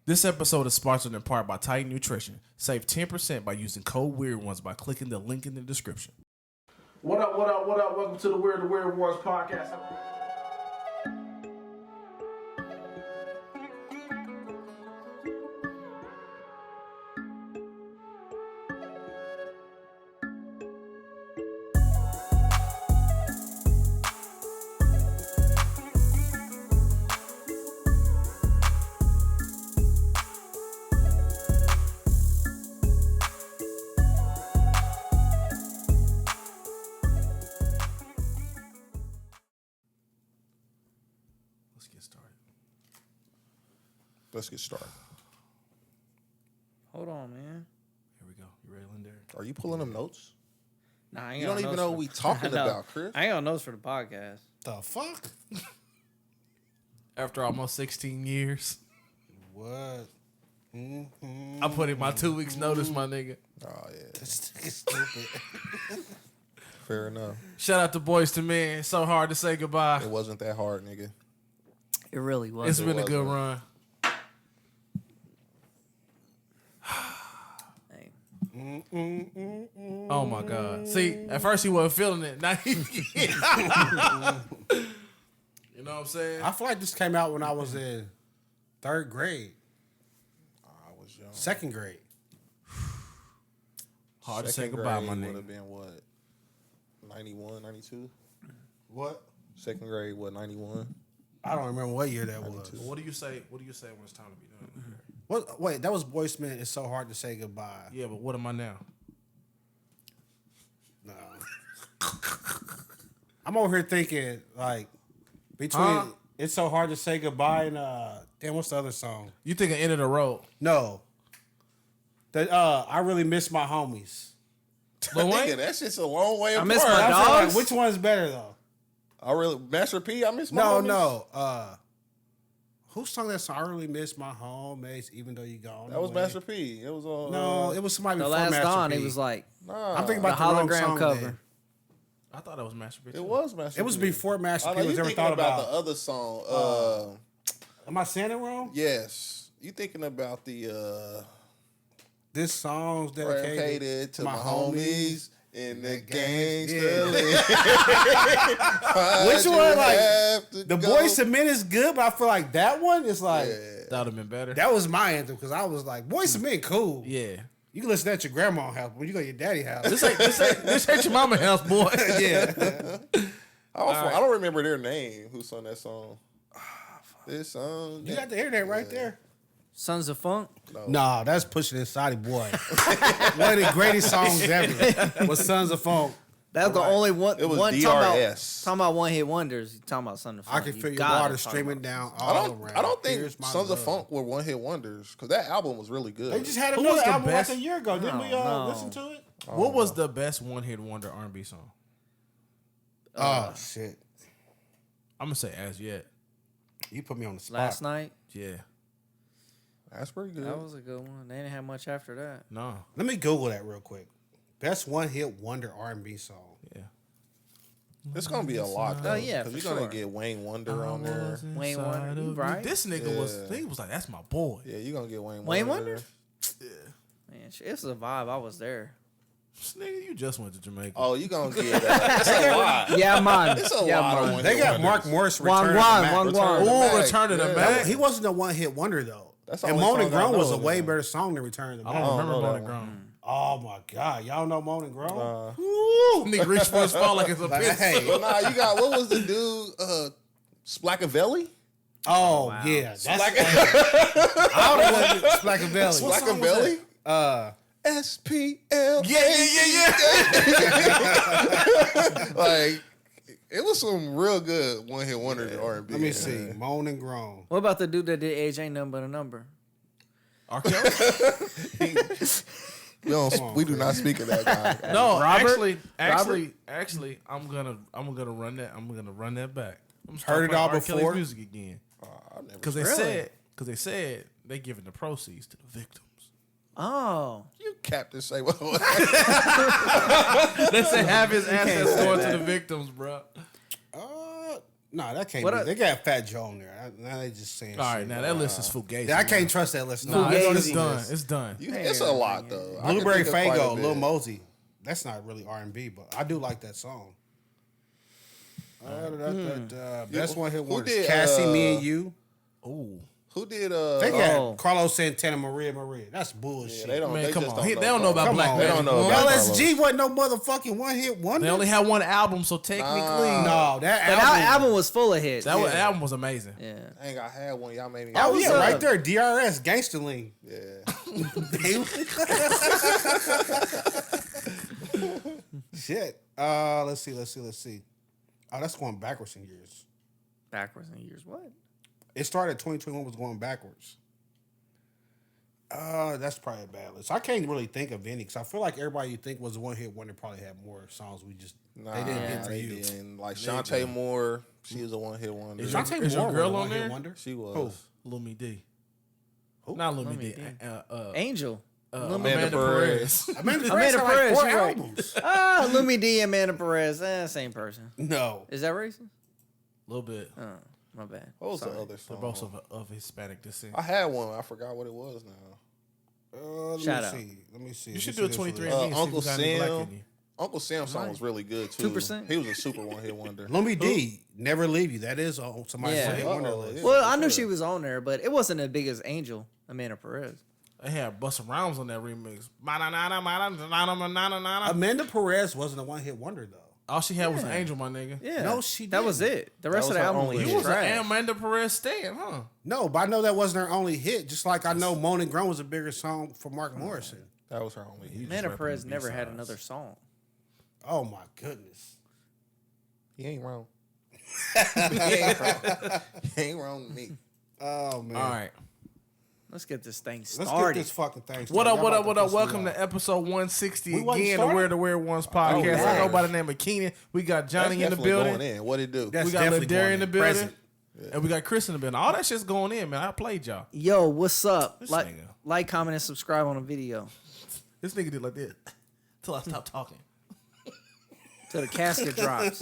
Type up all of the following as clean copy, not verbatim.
This episode is sponsored in part by Titan Nutrition. Save 10% by using code WEIRDONES by clicking the link in the description. What up, what up, what up? Welcome to the Weird Wars podcast. Let's get started. Hold on, man. Here we go. You ready, Lindari? Are you pulling them notes? Nah, I ain't You got don't even notes know for- what we talking about, Chris. I ain't got notes for the podcast. The fuck? After almost 16 years, What? I put in my 2 weeks notice, my nigga. Oh, yeah. This nigga stupid. Fair enough. Shout out to Boys to Men. So hard to say goodbye. It wasn't that hard, nigga. It really was. It's been a good run. Hey. Oh my God. See, at first he wasn't feeling it. Now he You know what I'm saying? I feel like this came out when I was in third grade, I was young. second grade. Hard to say Second goodbye, grade my would nigga. have been what? 91, 92? What? Second grade, what, 91? I don't remember what year that was. 92. What do you say? What do you say when it's time to be done? What? Wait, that was Boyz II Men. It's so hard to say goodbye. Yeah, but what am I now? No. I'm over here thinking like between Huh? It's So Hard to Say Goodbye and damn, what's the other song? You think of End of the Road? No. The I Really Miss My Homies. Lil Nigga, Wayne? that's just a long way apart. miss my I feel dogs. like, which one's better though? I really, Master P, I miss my No, homies. no. Who sung that song? I really miss my homies, even though you gone. That was away. Master P. It was on. No, it was somebody The before last Master Dawn, P. it was like Nah, I'm thinking the about the wrong hologram song cover. then. I thought that was Master Bitch. it was Master It was P. before Master I P know you was ever thinking thought about about. the other song. Am I saying it wrong? Yes. You thinking about the This song's dedicated dedicated to my homies in the gangs, gangster. Which one, like, the Boyz II Men is good, but I feel like that one is like That would have been better. that was my anthem because I was like, Boyz II Men cool. Yeah. You can listen to that at your grandma's house, but when you go to your daddy's house, This ain't your mama house, boy. yeah. I don't remember their name. Who sung that song? This song. You got the internet right there. Sons of Funk. Nah, that's Pushing Inside Boy. One of the greatest songs ever was Sons of Funk. That's the only one. It was one DRS. Talking about one hit wonders. You talking about Sons of Funk. I can You feel your gotta water talk streaming about- down I all don't. around. I don't think Here's my Sons of love. Funk were one hit wonders because that album was really good. They just had Who another was the album best? like a year ago. Didn't we No. listen to it? What was the best one-hit wonder R&B song? Oh, shit. I'm going to say As Yet. You put me on the spot. Last night. Yeah. That's pretty good. That was a good one. They didn't have much after that. No. Let me Google that real quick. Best one-hit wonder R&B song. Yeah. It's gonna be a lot though. Oh, yeah, because for you're gonna sure. get Wayne Wonder on there. Wayne Wonder, you right? This nigga Yeah. was like, that's my boy. Yeah, you're gonna get Wayne Wayne Wonder. Wonder? Man, it's a vibe. I was there. This nigga, you just went to Jamaica. Oh, you gonna get that? It's a lot. Yeah, man. It's a yeah, lot of man. one They hit got wonders. Mark Morris Wang return Wang, to the Wang Mac. Wang. Ooh, Back. Return to the Yeah. Mac. He wasn't a one-hit wonder though. That's the And only Moan and song I Groan know was a of way him. better song than Return to the I Mac. don't know remember that Moan and one. Grown. Oh my God, y'all know Moan and Groan? Nigga reach for his phone like it's a Like, pencil. hey. But nah, you got what was the dude? Splackavelli? Oh Wow. yeah, that's Splack- I don't know what Splackavelli. Splackavelli? SPL. Yeah. Like it was some real good one hit wonders in R&B. Let me see, Moan and Groan. What about the dude that did Age Ain't Nothing But a Number? R. Kelly? We do not speak of that guy. No, Robert? actually, I'm gonna run that. I'm gonna run that back. I'm gonna Heard it playing all R. Kelly's before? music again I've never because they said they giving the proceeds to the victims. Oh. You Captain say what? They said have his assets going to the victims, bro. No, that can't What be. a- They got Fat Joe on there. Now they just saying All right, shit. now that list is fugazi. I can't trust that list. Nah, Fugazi. it's done. It's done. It's a lot though. I can Blueberry think of quite a Faygo, bit. Lil Mosey. That's not really R&B, but I do like that song. Best one hit Who wonders. did, Cassie, Me and You. Ooh, Who did They got Oh. Carlos Santana, Maria. That's bullshit. they don't. man, They come just on. They know don't know about Come Black on, They Magic. don't know Woman. about LSG wasn't no motherfucking one hit wonder. They only had one album, so technically, No, that But that album. album was full of hits. that album was amazing. Yeah. I ain't got had one. Y'all made me. Oh was yeah, up. right there, DRS, Gangsterling. Yeah. Shit. Let's see. Oh, that's going backwards in years. Backwards in years. What? It started 2021 was going backwards. That's probably a bad list. I can't really think of any because I feel like everybody you think was a one hit wonder probably had more songs. We just Nah, they didn't get for they you. didn't. Like Shantae Moore, she was a one hit wonder. Is Shantae Is your Moore girl was a on one-hit there? wonder? She was. Lumi D. Who? Not Lumi Lumi D. D. Uh, Angel. Amanda Perez. Amanda Amanda had Perez, like 4 you're right. albums. Lumi D, Amanda Perez. Same person. No. Is that racist? A little bit. Oh, my bad. What was Sorry. the other They're song? both of Hispanic descent. I had one. I forgot what it was now. Let me see. You should This do a is 23 really- and see if Uncle you got any black Sam. in you. Uncle Sam's song was really good too. 2%? He was a super one hit wonder. Lumi D, Never Leave You. That is on somebody's Yeah. one hit wonder Uh-oh, list. yeah. Well, I for knew sure. she was on there, but it wasn't as big as Angel, Amanda Perez. They had Busta Rhymes on that remix. Amanda Perez wasn't a one hit wonder though. All she had was Angel, my nigga. Yeah. No, she That was didn't. it. The rest was of the her album only was hit. You was trash. an Amanda Perez stan, huh? No, but I know that wasn't her only hit. Just like I know Moan and Groan was a bigger song for Mark Morrison. That was her only hit. Amanda rapping Perez the never had B-sides. another song. Oh my goodness. He ain't wrong. He ain't wrong with me. Oh man. All right. Let's get this thing Let's get started. this fucking thing started. What up, Y'all what about up, what to up? piss me Welcome off. to episode 160 We wasn't again, the started? Weird the Weird Ones podcast. I yeah. go by the name of Keenan. We got Johnny in the Definitely building. going in. What it do? That's We got definitely Ladarian going in the in. building. Present. And we got Chris in the building. All that shit's going in, man. I played y'all. Yo, what's up? This Like, nigga. like, comment, and subscribe on the video. This nigga did like this till I stopped talking. Till the casket drops.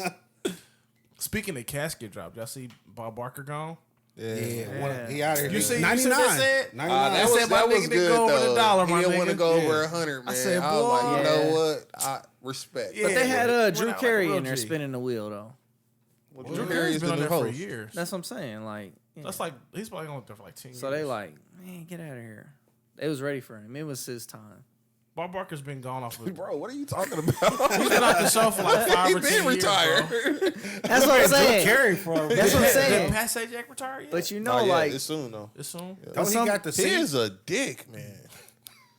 Speaking of casket drop, y'all see Bob Barker gone? Yeah. Yeah. He out of here. You see what 99. they said? 99. That said my nigga didn't go over the dollar, He my didn't want to nigga. go Yeah. over 100, man. I said, I was like, boy. you know Yeah. what? I respect. Yeah. But they had Went Drew out like Carey real in there G. spinning the wheel, though. Well, Drew Drew Carey's Carey's been the on new there for host. years. That's what I'm saying. Like, yeah. That's like he's probably on there for like 10 years. So they like, man, get out of here. They was ready for him. It was his time. Bob Barker's been gone off. Of, Bro, what are you talking about? he's been off the show for like 5 He or 10 been years. retired. Bro. That's what I'm saying. Carry for That's what I'm Did saying. Pat Sajak retire yet? But you know, Not yet. like, It's soon though. It's soon. Don't he got the He seat? is a dick, man.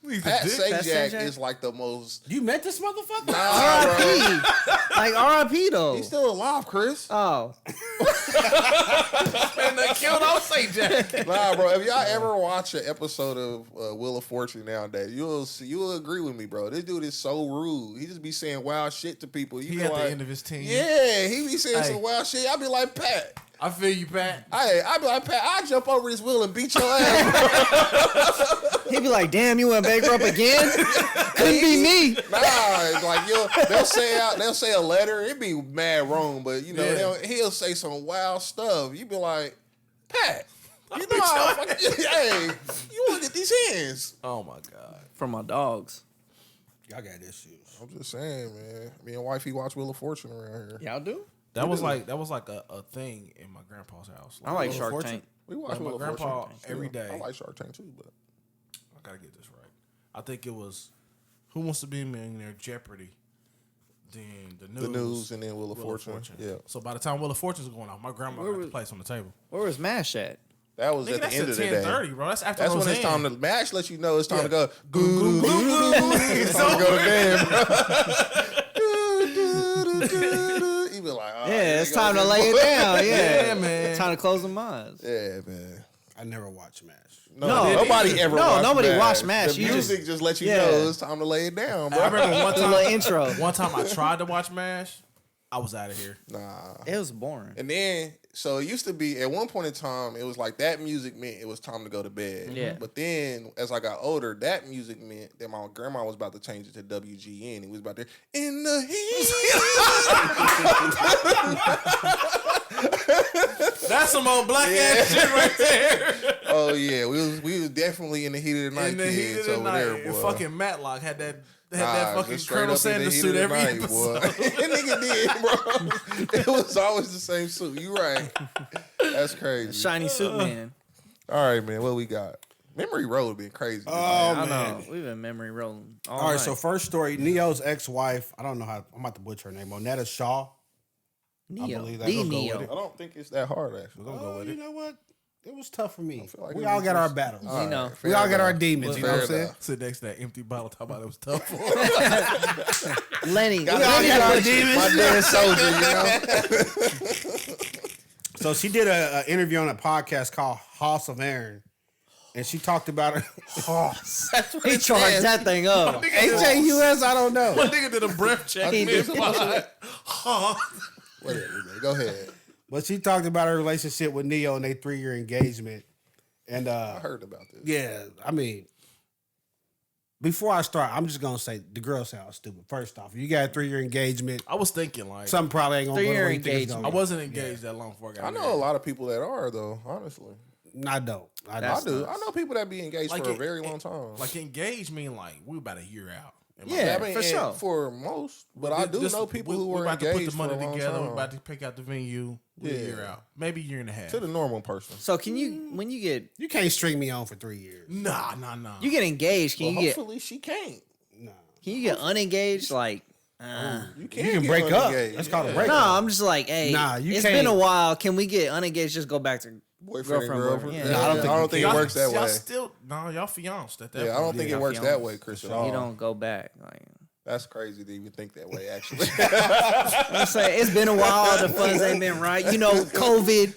He's a Pat dick. Sajak Sajak? is like the most. You met this motherfucker? Nah, bro. R.I.P. Like, R.I.P. though. He's still alive, Chris. Oh. And they killed off Sajak. Nah, bro. If y'all ever watch an episode of Wheel of Fortune nowadays, you'll agree with me, bro. This dude is so rude. He just be saying wild shit to people. You He be at like, the end of his team. yeah, he be saying Hey. some wild shit. I be like, Pat. I feel you, Pat. I be like, Pat, I'll jump over this wheel and beat your ass. He'd be like, damn, you went bankrupt again? Couldn't be me. Nah, it's like they'll say a letter. It be mad wrong, but you know Yeah. he'll say some wild stuff. You be like, Pat, you know how hey, you want to get these hands? Oh my god. From my dogs. Y'all got issues. I'm just saying, man. Me and wifey watch Wheel of Fortune around here. Y'all do? That was like a thing in my grandpa's house. I like Wheel of Shark Fortune? Tank. We watch Like my Wheel of grandpa Fortune every Yeah, day. I like Shark Tank too, but I gotta get this right. I think it was Who Wants to Be a Millionaire, Jeopardy, then the news, and then Wheel of Fortune. Yeah, So by the time Wheel of Fortune's going off, my grandma got the place on the table. Where was MASH at? that was Nigga, at the that's end at of the day. 10:30, bro. That's after That's Roseanne. when it's time to match. Let you know it's time to go. Goo, goo, goo, goo. It's time to go to bed, bro. You be like, oh, Yeah, it's here time goes to this lay it boy. down. Yeah, Yeah, man. Time to close the eyes. Yeah, man. I never watched MASH. No, nobody ever. no, watched nobody MASH. watched MASH. The You music just- just let you yeah. know it's time to lay it down, bro. I remember one The little time. intro. One time I tried to watch MASH. I was out of here. Nah. It was boring. And then, so it used to be, at one point in time, it was like that music meant it was time to go to bed. Yeah. But then, as I got older, that music meant that my grandma was about to change it to WGN. It was about there, in the heat. That's some old black ass shit right there. Oh yeah, we was definitely in the heat of the night, In the heat of kids the over night, there, and boy. fucking Matlock had that Just fucking straight Colonel up in the Sanders heat suit of the every night, episode. boy. That nigga did, bro. It was always the same suit. You right. That's crazy. Shiny suit man. All right, man. What we got? Memory Road been crazy. Oh, I man. know. We've been memory rolling all All right, night. so first story, Neo's ex-wife, I don't know how, I'm about to butcher her name, Onetta Shaw. Neo. believe that. The We'll go Neo. with I don't think it's that hard, actually. We're going to go with it. You know what? It was tough for me. feel like We it all was got our just- battles. All right, know. We fair all got our enough. demons, you know what I'm Fair saying? enough. Sit next to that empty bottle, talk about it was tough for him. Lenny. We all got our demons. My dead soldier, you know? So she did an interview on a podcast called House of Aaron. And she talked about her. He charged that thing up. HAUS, I don't know. My nigga did a breath check. He did. mid-pod. Whatever, man. Go ahead. But she talked about her relationship with Neo and their 3-year engagement. And I heard about this. yeah, I mean, before I start, I'm just gonna say the girl sounds stupid. First off, you got a 3-year engagement. I was thinking like Something probably ain't gonna go the 3-year way you think it's engagement. gonna I go. wasn't engaged that long before I got I know married. a lot of people that are, though, honestly. I don't. I That's I do. nuts. I know people that be engaged Like for a it- very long time. Like engaged mean like we about a year out. Am I Yeah, right? I mean, for and sure. For most, but I do Just- know people who we were about to put engaged the money for a long together. time. We about to pick out the venue. We a Yeah. year out, maybe a year and a half. To the normal person. So can you, when you get You can't string me on for 3 years. Nah. you get engaged, Well, can you hopefully she can't. No. get unengaged? Like, You You can break up. That's called a no, breakup. I'm just like, hey, Nah, you it's can't. been a while. Can we get unengaged? Just go back to Boyfriend and girlfriend, girlfriend. boyfriend. Yeah, Yeah. I don't think it Y'all- works that y'all way. Still, no, y'all fianced at that Yeah, I point. don't think Yeah, it works fiancé. that way, Chris, at all. you don't go back. Like, That's crazy to even think that way, actually. I'm saying it's been a while. The funds ain't been right. You know, COVID.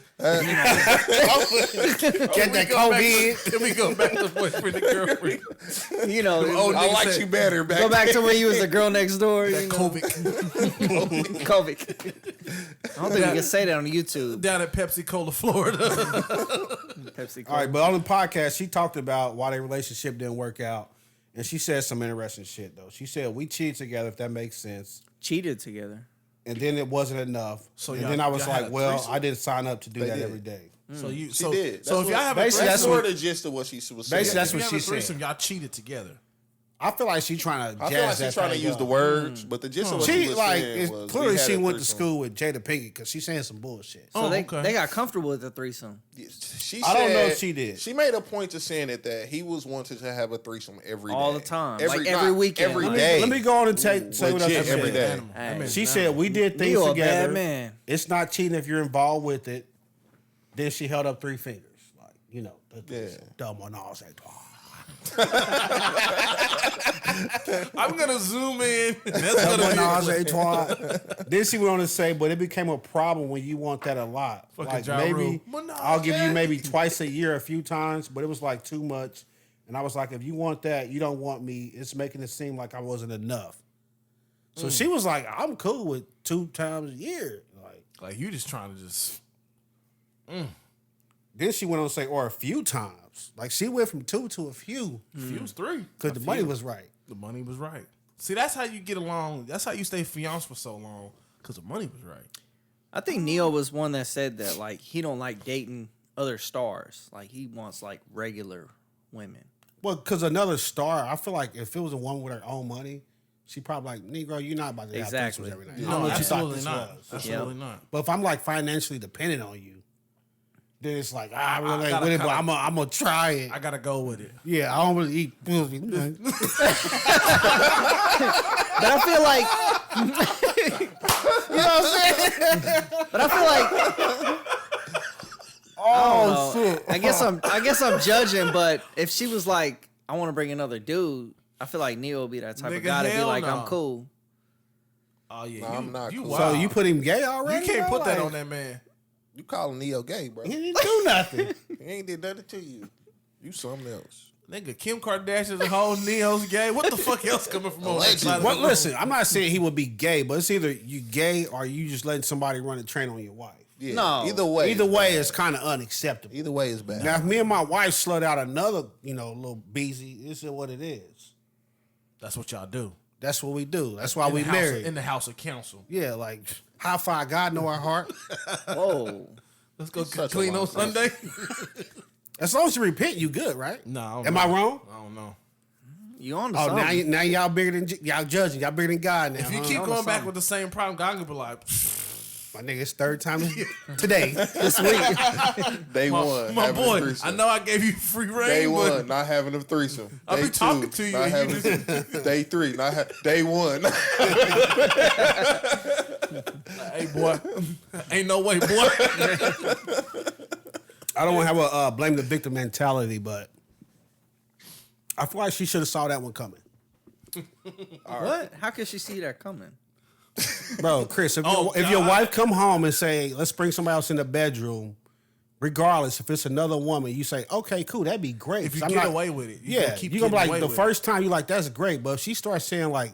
Get that COVID. Can we go back to boyfriend and girlfriend? You know, Oh, I nigga liked said- you better back go back then. to when you was the girl next door. That You know? COVID COVID. I don't think you can say that on YouTube. down at Pepsi Cola, Florida. Pepsi. All right, but on the podcast, she talked about why their relationship didn't work out. And she said some interesting shit, though. She said, we cheated together, if that makes sense. Cheated together. And then it wasn't enough. So and y'all- then I was y'all had like, a well, threesome? I didn't sign up to do that did. every day. So you, She so did. so if y'all have a basically, threesome, that's Sort what- of gist of what she was saying. Basically, that's if you what have she a threesome, said. y'all cheated together. I feel like she trying to I jazz feel like that she's trying to thing use up. the words, but the gist of what she She was like saying it's, was clearly we had she a went to threesome. school with Jada Pinkett because she's saying some bullshit. So Oh, they okay. got comfortable with the threesome. She I don't know said- if she did. She made a point to saying that he was wanted to have a threesome every day. All the time. Like every night, weekend. every Let me- day. Let me go on and say what else Legit, she every said. day. Animal. That Hey. man's She an said animal. we did things You a together. bad man. It's not cheating if you're involved with it. Then she held up 3 fingers, like you know, Yeah. dumb one. I was like, oh. I'm gonna zoom in. That's Dumb gonna one, be I was like, twat. Then she went on to say, but it became a problem when you want that a lot. Fucking Like Ja maybe Rule. Menage. I'll give you maybe twice a year, a few times, but it was like too much. And I was like, if you want that, you don't want me. It's making it seem like I wasn't enough. So she was like, I'm cool with 2 times a year. like you just trying to just. Then she went on to say, or a few times. Like she went from 2 to a few Fuse 3 because the money was right. The money was right. See, that's how you get along. That's how you stay fiancé for so long because the money was right. I think Neo was one that said that like he don't like dating other stars. Like he wants like regular women. Well, because another star, I feel like if it was a woman with her own money, she probably like, Negro, you're not about to have Exactly. threesomes every night. I No, don't know what you thought absolutely this not. was. Absolutely not. But if I'm like financially dependent on you, then it's like, I really ain't gotta with it, but kinda- I'm gonna try it. I gotta go with it. Yeah, I don't really eat pussy. But I feel like You know what I'm saying? but I feel like Oh, know. shit. I guess I'm judging, but if she was like, I want to bring another dude, I feel like Neo would be that type of Nigga, guy to be hell like, no. I'm cool. Oh yeah, No, you, I'm not you cool. wild. So you put him gay already? You can't bro? put that Like, on that man. You calling Neo gay, bro? He He didn't do nothing. ain't did nothing to you. You something else. Nigga, Kim Kardashian's a whole Neo's gay. What the fuck else coming from on that side of Well, the room? listen, I'm not saying he would be gay, but it's either you gay or you just letting somebody run a train on your wife. Yeah. No. Either way. Either way, it's kind of unacceptable. Either way is bad. Now, if me and my wife slut out another, little beezy, this is what it is. That's what y'all do. That's what we do. That's why In we the house- married. in the house of council. Yeah, like high five. God know our heart. Whoa. Let's go Such a clean long on Sunday. As long as you repent, you good, right? No, I don't Am know. I wrong? I don't know. You on to Oh, something. now y'all bigger than y'all judging. Y'all bigger than God now. If you huh? keep on to going back something. with the same problem, God gonna be like, My nigga, it's third time today, this week. Day one, my having a boy, threesome. I know I gave you free reign, Day but one, not having a threesome. I Day be talking two, to you not and you having day three, day one. hey boy, ain't no way, boy. I don't want to have a blame the victim mentality, but I feel like she should have saw that one coming. What? How could she see that coming? Bro, Chris, if, Oh, if your God. wife come home and say, let's bring somebody else in the bedroom, regardless if it's another woman, you say, okay, cool, that'd be great. If you 'Cause I'm get not- away with it, you yeah, gonna keep you're gonna be getting like, away the with first time, you're like, that's great. But if she starts saying, like,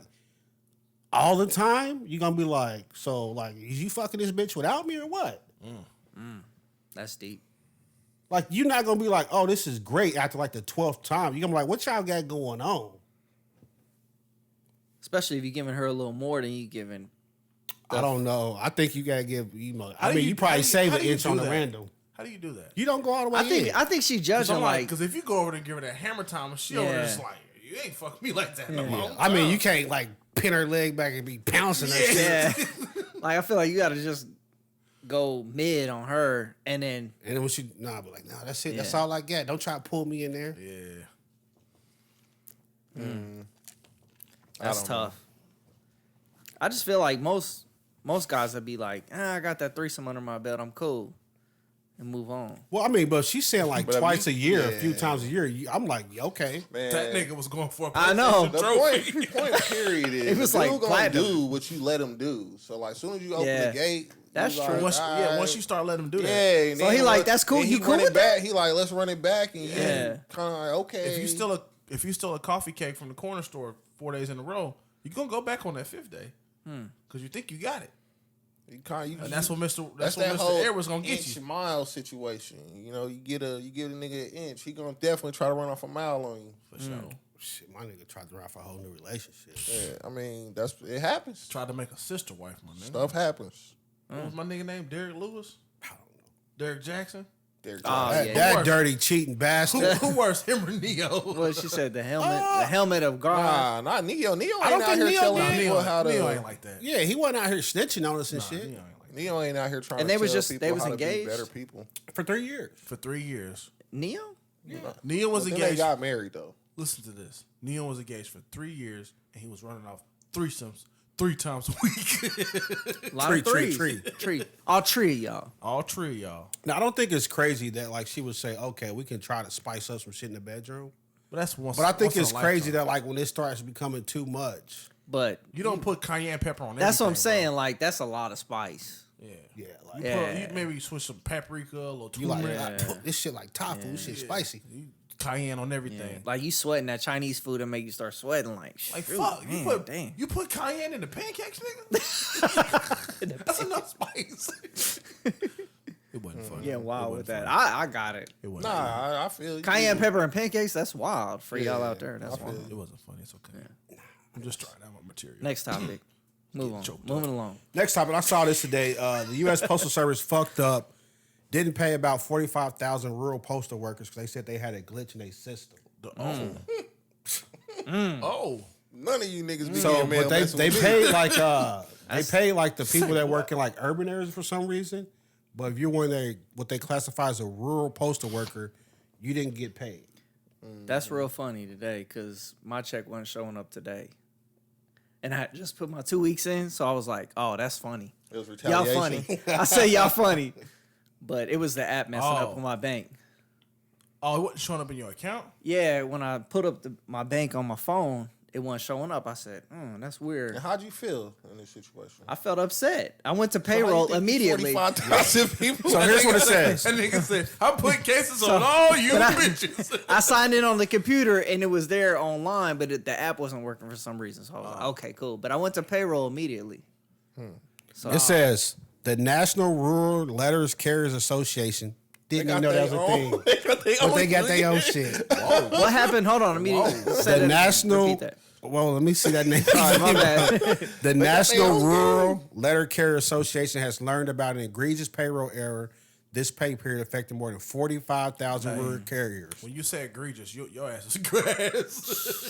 all the time, you're gonna be like, so, like, is you fucking this bitch without me or what? That's deep. Like, you're not gonna be like, oh, this is great after, like, the 12th time. You're gonna be like, what y'all got going on? Especially if you're giving her a little more than you giving. I don't know. I think you gotta give, How I do mean, you probably save how an do you inch do on the that? random. How do you do that? You don't go all the way in. I think she judging like Because if you go over there and give her that hammer time, and she over there Yeah. just like, you ain't fucking me like that no Yeah. more. I mean, you can't like pin her leg back and be pouncing her shit. yeah. Like I feel like you got to just go mid on her and then And then when she, but like, that's it. That's Yeah. all I got. Don't try to pull me in there. Yeah. that's don't know. tough. I just feel like most guys would be like, I got that threesome under my belt. I'm cool. And move on. Well, I mean, but she's saying like But if twice you- a year, a few yeah. times a year. I'm like, okay. Man, That nigga was going for a I know. PlayStation The trophy. point period is It was the like dude gonna platinum. do what you let him do. So like, as soon as you open Yeah. the gate, That's you true. Like, Once, "Alright." once you start letting him do that. Yeah, and So then he like, let- that's cool. and You he cool run with it back. He like, let's run it back, and Yeah. kind of like, okay. If you steal a coffee cake from the corner store 4 days in a row, you're gonna go back on that fifth day because you think you got it, you and that's what Mr. That's That's that what whole Mr. Air was gonna get inch you. mile situation. You know, you give a nigga an inch, he gonna definitely try to run off a mile on you. For sure. Shit, my nigga tried to ride for a whole new relationship. Yeah, I mean, it happens. Tried to make a sister wife, my nigga. Stuff happens. What was my nigga name? Derek Lewis? I don't know. Derek Jackson? Derek Oh, Johnson. yeah. That worse? dirty cheating bastard. Who worse, him or Neo? Well, she said the helmet of God. Nah, not Neo. Neo I ain't don't out think here Neo telling did. people how to. Neo ain't like that. Yeah, he wasn't out here snitching on us and shit Neo ain't like that. Neo ain't out here trying And to they was tell just- people they was how to be engaged? better people. for 3 years. For 3 years. Neo? Neo was But then they engaged. got married though. Listen to this. Neo was engaged for 3 years, and he was running off threesomes 3 times a week. A lot of Tree. Tree. All tree, y'all. All 3 of y'all. Now, I don't think it's crazy that like she would say, okay, we can try to spice up some shit in the bedroom. But that's once. But I think once in a it's crazy lifetime. that like when it starts becoming too much. But You don't put cayenne pepper on. that's what I'm everything, saying. Like, that's a lot of spice. Bro. Yeah. Yeah, like You, Yeah. you maybe switch some paprika, a little you like, turmeric, like, this shit like tofu, this shit spicy. cayenne on everything. Like, you sweating that Chinese food and make you start sweating. Like, Like shoot, fuck, man, damn. you put cayenne in the pancakes, nigga. That's enough spice. It wasn't funny. Yeah, It wild wasn't with that. funny. I got it. It wasn't. funny. Nah, I feel you. Cayenne pepper and pancakes, that's wild for y'all Yeah, out there. That's I feel wild. It wasn't funny. It's okay. I'm just trying out my material. Next topic. Move on. choked Moving along. Next topic, I saw this today. The U.S. Postal Service fucked up, didn't pay about 45,000 rural postal workers because they said they had a glitch in their system. Oh, None of you niggas be So, getting mail but they messing with me. paid like the people that work in like urban areas for some reason. But if you're one of what they classify as a rural postal worker, you didn't get paid. That's real funny today because my check wasn't showing up today. And I just put my 2 weeks in, so I was like, oh, that's funny. It was Y'all retaliation. funny. I say y'all funny. But it was the app messing up Oh. on my bank. oh, it wasn't showing up in your account. Yeah, when I put up my bank on my phone, it wasn't showing up. I said, that's weird. And how'd you feel in this situation? I felt upset. I went to So how you payroll think immediately. 45,000 people. So here's what it says. That nigga said, "I'm putting cases on all you but I- bitches." I signed in on the computer and it was there online, but the app wasn't working for some reason. So I was like, okay, cool. But I went to payroll immediately. So It says the National Rural Letters Carriers Association didn't even know that was a thing. But they got their own shit. what happened? Hold on. Immediately. Say The that- National repeat that. Well, let me see that name. My bad. The National Rural Letter Carrier Association has learned about an egregious payroll error this pay period affecting more than 45,000 rural carriers. When you say egregious, your ass is grass.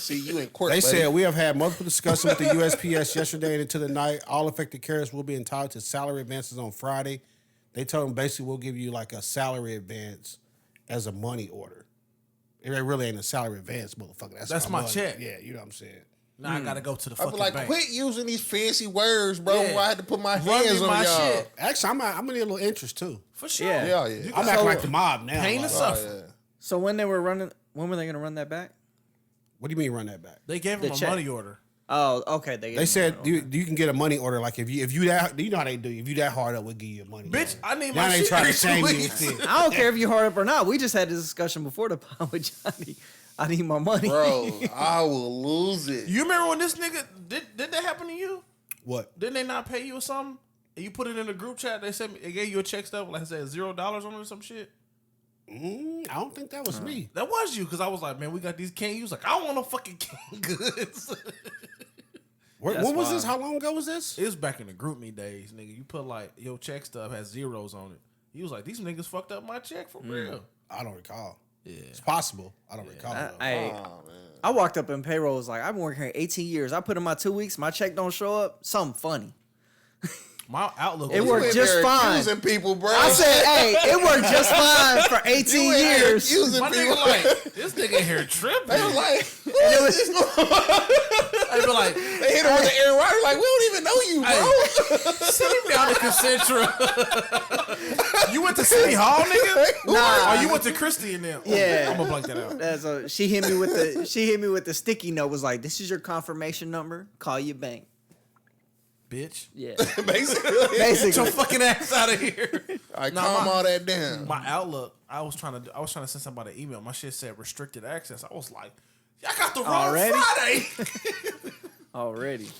See, you in court, They buddy. said we have had multiple discussions with the USPS yesterday and into the night. All affected carriers will be entitled to salary advances on Friday. They told them basically we'll give you like a salary advance as a money order. It really ain't a salary advance, motherfucker. That's my money. check. Yeah, you know what I'm saying. Now I gotta go to the I fucking be like, bank. quit using these fancy words, bro. Yeah. I had to put my Run me hands on my y'all. shit. Actually, I'm gonna need a little interest too. For sure. Yeah. Yeah. I'm acting like the mob now. Pain like, and suffering. Yeah. So when were they going to run that back? what do you mean run that back? They gave him The a check. money order. Oh, okay. They said you can get a money order like if you that you know how they do. If you that hard up, we'll give you a money. Bitch, order. I need Now my they shit trying to every shame 2 you weeks. with it. I don't care if you hard up or not. We just had this discussion before the pod with Johnny. I need my money. Bro, I will lose it. You remember when this nigga did that happen to you? What? Didn't they not pay you or something? And you put it in the group chat. They gave you a check stub like I said $0 on it or some shit. I don't think that was me. That was you because I was like, man, we got these canned. You was like, I don't want no fucking canned goods. When was this? How long ago was this? It was back in the group me days, nigga. You put like your check stub has zeros on it. He was like, these niggas fucked up my check for real. I don't recall. Yeah. It's possible. I don't recall. though. I walked up in payroll. Was like, I've been working here 18 years. I put in my 2 weeks. My check don't show up. Something funny. My outlook It was worked You in just there fine. accusing people, bro. I said, hey, it worked just fine for 18 You in there years. accusing my people. nigga like, this nigga here tripping. They was like, it was- I be like, they hit him with the Aaron Rodgers, like, we don't even know you, bro. send him down to Concentra. You went to City Hall, nigga? Nah. Or you went to Christie and them? Yeah. I'm gonna blank that out. She hit me with the sticky note. Was like, this is your confirmation number. Call your bank. Bitch. Yeah, Basically. Get your basically. fucking ass out of here. I Nah, calm my- all that down. My Outlook, I was trying to send somebody an email. My shit said restricted access. I was like, y'all got the wrong Already? Friday. Already,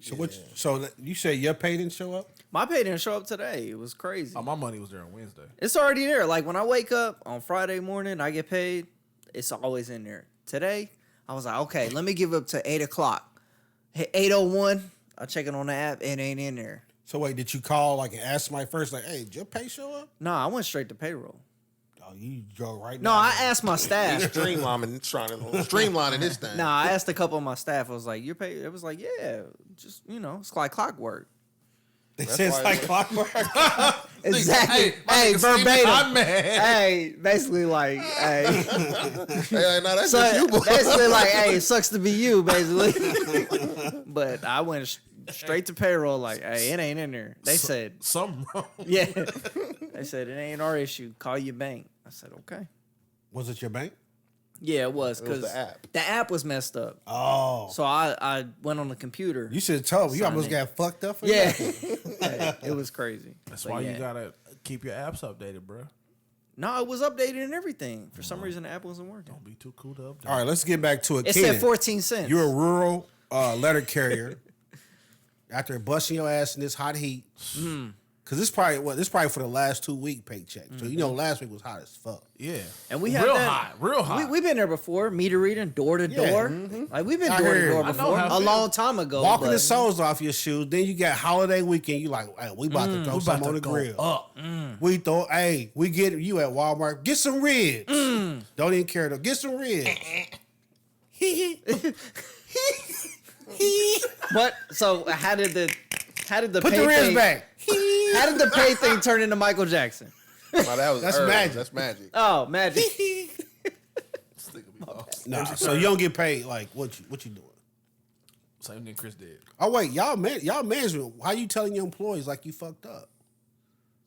So So you say your pay didn't show up? my pay didn't show up today. It was crazy. Oh, my money was there on Wednesday. It's already there. Like when I wake up on Friday morning, I get paid. It's always in there. Today, I was like, okay, let me give up to 8:00. Hey, 8:01. I check it on the app. It ain't in there. So wait, did you call like and ask somebody first? Like, hey, did your pay show up? No, I went straight to payroll. Oh, you go right No, now. I asked my staff. Streamlining this thing. No, I asked a couple of my staff. I was like, "Your pay?" It was like, "Yeah, just it's like clockwork." They said it's like clockwork. Exactly. my Hey, nigga Steven, verbatim. I'm mad. Hey, basically like, hey, Hey, no, that's so, just you, boy. basically like, hey, it sucks to be you, basically. But I went straight to payroll. Like, hey, it ain't in there. They said, Something wrong. yeah. They said it ain't our issue. Call your bank. I said, okay. Was it your bank? Yeah, it was It was because the app. the app was messed up. Oh, So I went on the computer. you should have told me. You Sign almost in. got fucked up for Yeah. that. Hey, it was crazy. That's But why yeah. you gotta keep your apps updated, bro. No, it was updated and everything. For some reason, the app wasn't working. Don't be too cool to update. All right, let's get back to it. It Keenan, said 14 cents. You're a rural letter carrier. After busting your ass in this hot heat, because this probably for the last 2 week paycheck. So last week was hot as fuck. Yeah. And we had real that- hot. Real hot. We've been there before, meter reading, door to door. Like we've been I door to heard. door I know before how it a feels. long time ago. Walking but the soles off your shoes. Then you got holiday weekend. You like, hey, we about to throw we some about on to the go grill. up. We throw, hey, we get you at Walmart. Get some ribs. Don't even care though. Get some ribs. But so how did the Put pay the ribs thing, back. How did the pay thing turn into Michael Jackson? No, that was That's Earl. magic. That's magic. Oh, magic. Nah, so you don't get paid. Like what you doing? Same thing Chris did. Oh wait, y'all management. How you telling your employees like you fucked up?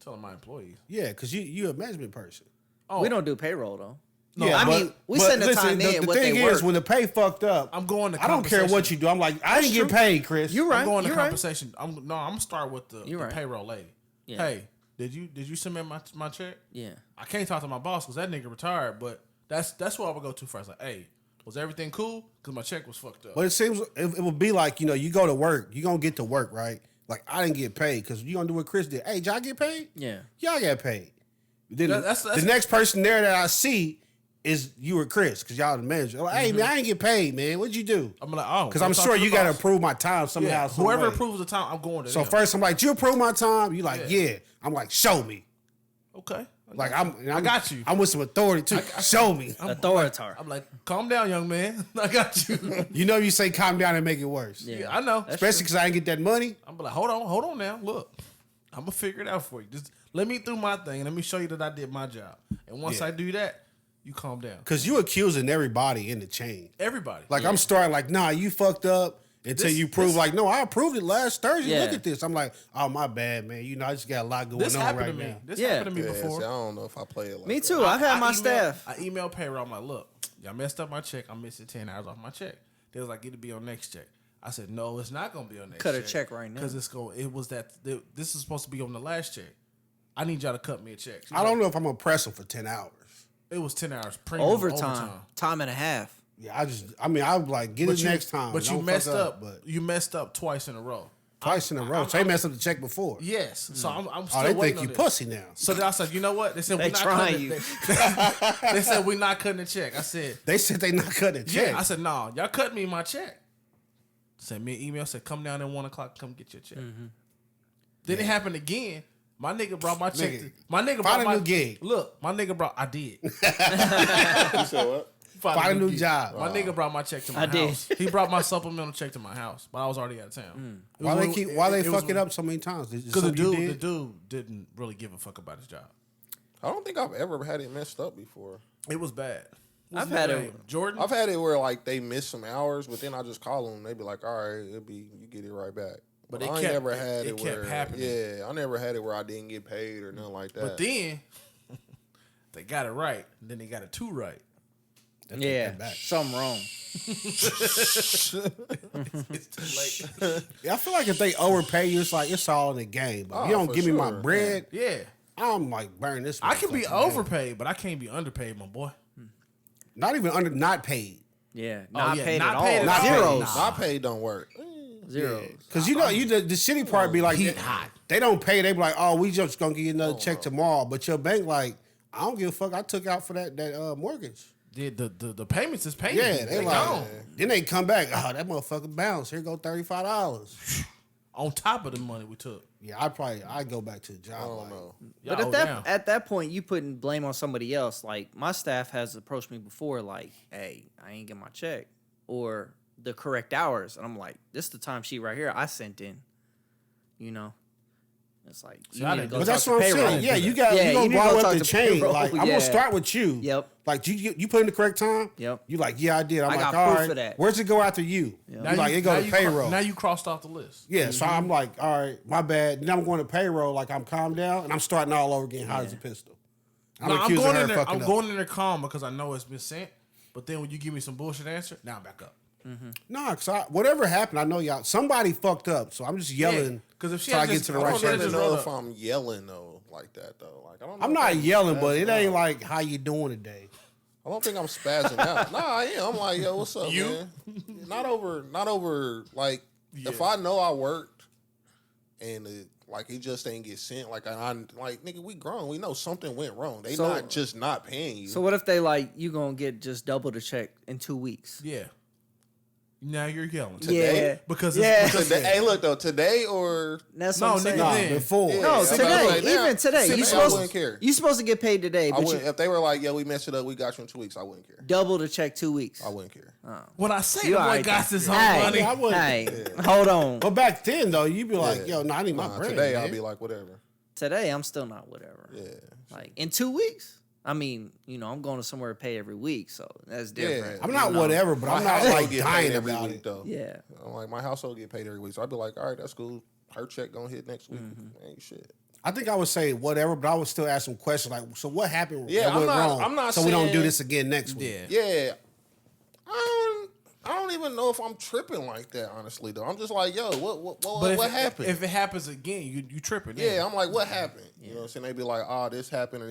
Telling my employees. Yeah, because you a management person. Oh, We don't do payroll though. Yeah, I mean, we send the time in, The what thing they is, work. when the pay fucked up, I'm going to I don't care what compensation. you do. I'm like, I didn't get paid, Chris. You're right. I'm going to you're right. compensation. I'm gonna start with the You're right. payroll lady. Yeah. Hey, did you submit my check? Yeah. I can't talk to my boss because that nigga retired, but that's what I would go to first. Like, hey, was everything cool? Because my check was fucked up. But it seems it would be like, you go to work, you gonna get to work, right? Like I didn't get paid because you gonna do what Chris did. Hey, y'all get paid? Yeah. Y'all got paid. Then That's- the next person there that I see is you or Chris, because y'all the manager. Like, hey, man, I ain't get paid, man. What'd you do? I'm like, oh. Because I'm sure you got to approve my time somehow. Yeah, some whoever way. approves the time, I'm going to So them. first, I'm like, you approve my time? You like, yeah. I'm like, show me. Okay. Like, I got you. I'm with some authority, too. Show me. Authoritative. I'm like, calm down, young man. I got you. You know you say calm down and make it worse. Yeah, I know. Especially because I ain't get that money. I'm like, hold on now. Look, I'm gonna figure it out for you. Just let me do my thing. Let me show you that I did my job. And once I do that, you calm down. Because you accusing everybody in the chain. Everybody. Like, I'm starting like, nah, you fucked up until you prove like, no, I approved it last Thursday. Yeah. Look at this. I'm like, oh, my bad, man. You know, I just got a lot going This on happened right to me. now. This Yeah. happened to me before. See, I don't know if I play it like Me that. too. I've had my staff. I emailed payroll. I'm like, look, y'all messed up my check. I'm missing 10 hours off my check. They was like, it'll be on next check. I said, no, it's not gonna be on next Cut check. a check right now. Because this is supposed to be on the last check. I need y'all to cut me a check. I don't know if I'm going to press them for 10 hours. It was 10 hours. Premium Overtime. Time and a half. Yeah, I was like, get it next time. But you Don't messed fuck up. But You messed up twice in a row. twice in a row. So they messed up the check before. Yes. So I'm still Oh, they waiting think on you this. pussy now. So then I said, you know what? They said They we're not trying cutting you. They said we're not cutting the check. I said, They said they not cutting the check. yeah. I said, no, y'all cut me my check. Sent me an email, said, come down at 1 o'clock, come get your check. Then it happened again. My nigga brought my check. My nigga brought Find a my new gig. Look, my nigga brought. I did. You said what? Find a new gig. job. My nigga brought my check to my I did. house. He brought my supplemental check to my house, but I was already out of town. Why they fuck it up so many times? Because the dude didn't really give a fuck about his job. I don't think I've ever had it messed up before. It was bad. I've had it. Jordan. I've had it where like they miss some hours, but then I just call them. They be like, "All right, you get it right back." But I it ain't kept- never had it it kept where happening. yeah, I never had it where I didn't get paid or nothing like that. But then they got it right. Then they got it too right. Yeah. that back. Something wrong. It's too late. Yeah, I feel like if they overpay you, it's like it's all in the game. But if you don't for give me my sure. bread, Yeah. I'm like burn this. I can be motherfucker down. overpaid, but I can't be underpaid, my boy. Not even not paid. Yeah. Not yeah, paid not at paid all. at all. Zeros. Nah. Not paid don't work. Zeros. Because you know, the shitty part be like, Heat hot. they don't pay. They be like, oh, we just gonna give you another check tomorrow. But your bank like, I don't give a fuck. I took out for that mortgage. The payments is paying. Yeah, they like, gone. then they come back. Oh, that motherfucker bounced. Here go $35. On top of the money we took. Yeah, I'd go back to the job. I don't like, know. But Y'all down. at that point, you putting blame on somebody else. Like my staff has approached me before, like, "Hey, I ain't get my check or the correct hours," and I'm like, "This is the time sheet right here I sent in." You know, it's like you I need to didn't go do But talk that's to what I'm payroll. saying. Yeah, you Yeah, gonna you need to go go up talk the to chain. payroll. Like I'm Yeah. gonna start with you. Yep. Like you put in the correct time. Yep. You like, yeah, I did. I'm I like, got all proof right. of that. Where's it go after you? Yep. You like it go to payroll. Now you crossed off the list. Yeah, so I'm like, all right, my bad. Then I'm going to payroll. Like I'm calmed down and I'm starting all over again. Hot as a pistol. No, I'm accusing going her in there. fucking I'm up. going in there calm because I know it's been sent. But then when you give me some bullshit answer, now I'm back up. Nah, cause whatever happened, I know y'all. Somebody fucked up, so I'm just yelling. 'cause if she till I had get just- to the I right don't I don't just even shit. know wrote if up. I'm yelling though like that though. Like I don't. I'm know not if yelling, but it spazzing ain't out. like how you doing today. I don't think I'm spazzing out. Nah, I am. I'm like, yo, what's up, You? man? Not over. Like, if I know I worked and like it just ain't get sent, like I like nigga, we grown. We know something went wrong. They So- not just not paying you. So what if they like you gonna get just double the check in 2 weeks? Yeah. Now you're yelling. Today? Yeah, Because yeah. because Today, hey, look though, today or That's No, what I'm saying. nigga, Nah, then. before. Yeah. No, Yeah, today, like now, even today, today you I wouldn't care. supposed to get paid today, I but wouldn't, you if they were like, yeah, we messed it up, we got you in 2 weeks, I wouldn't care. double the check 2 weeks. I wouldn't care. when I say You the boy alright got then. his own Hey, money, I wouldn't. hey, hold on. But back then though, you'd be like, Yeah. yo, no, I need my bread. today man. I'll be like, whatever. Today, I'm still not whatever. Yeah. Like in 2 weeks. I mean, you know, I'm going to somewhere to pay every week, so that's different. I'm not you know? whatever, but I'm My not household like get dying paid every about week it. though. Yeah. I'm like, my household get paid every week, so I'd be like, all right, that's cool. Her check gonna hit next week. Ain't shit. I think I would say whatever, but I would still ask some questions like, so what happened? Yeah, that went I'm not- wrong, I'm not so we don't do saying- this again next week. yeah. Yeah. I don't even know if I'm tripping like that, honestly though. I'm just like, yo, what happened? If it happens again, you tripping. Yeah, I'm like, what happened? You know what I'm saying? They be like, oh, this happened,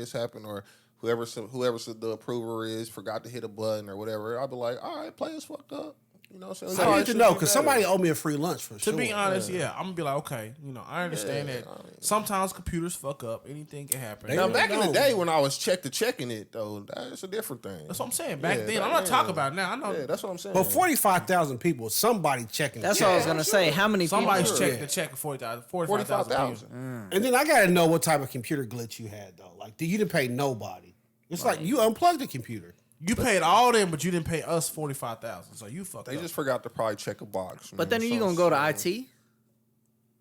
or whoever the approver is forgot to hit a button or whatever. I'll be like, all right, players fucked up. You know what I'm saying? So I need to know because somebody owed me a free lunch for sure. To be honest, yeah, I'm gonna be like, okay, I understand that. Sometimes computers fuck up. Anything can happen. Now, back in the day when I was checking it, though, that's a different thing. That's what I'm saying. Back then, I'm not talking about it now. I know. Yeah, that's what I'm saying. But 45,000 people, somebody checking. That's what I was gonna say. How many people? Somebody's checking the check for 45,000. And then I gotta know what type of computer glitch you had though. Like, you didn't pay nobody. It's like you unplugged the computer. You paid all them, but you didn't pay us 45,000. So you fucked up. They just forgot to probably check a box. But then you gonna go to IT?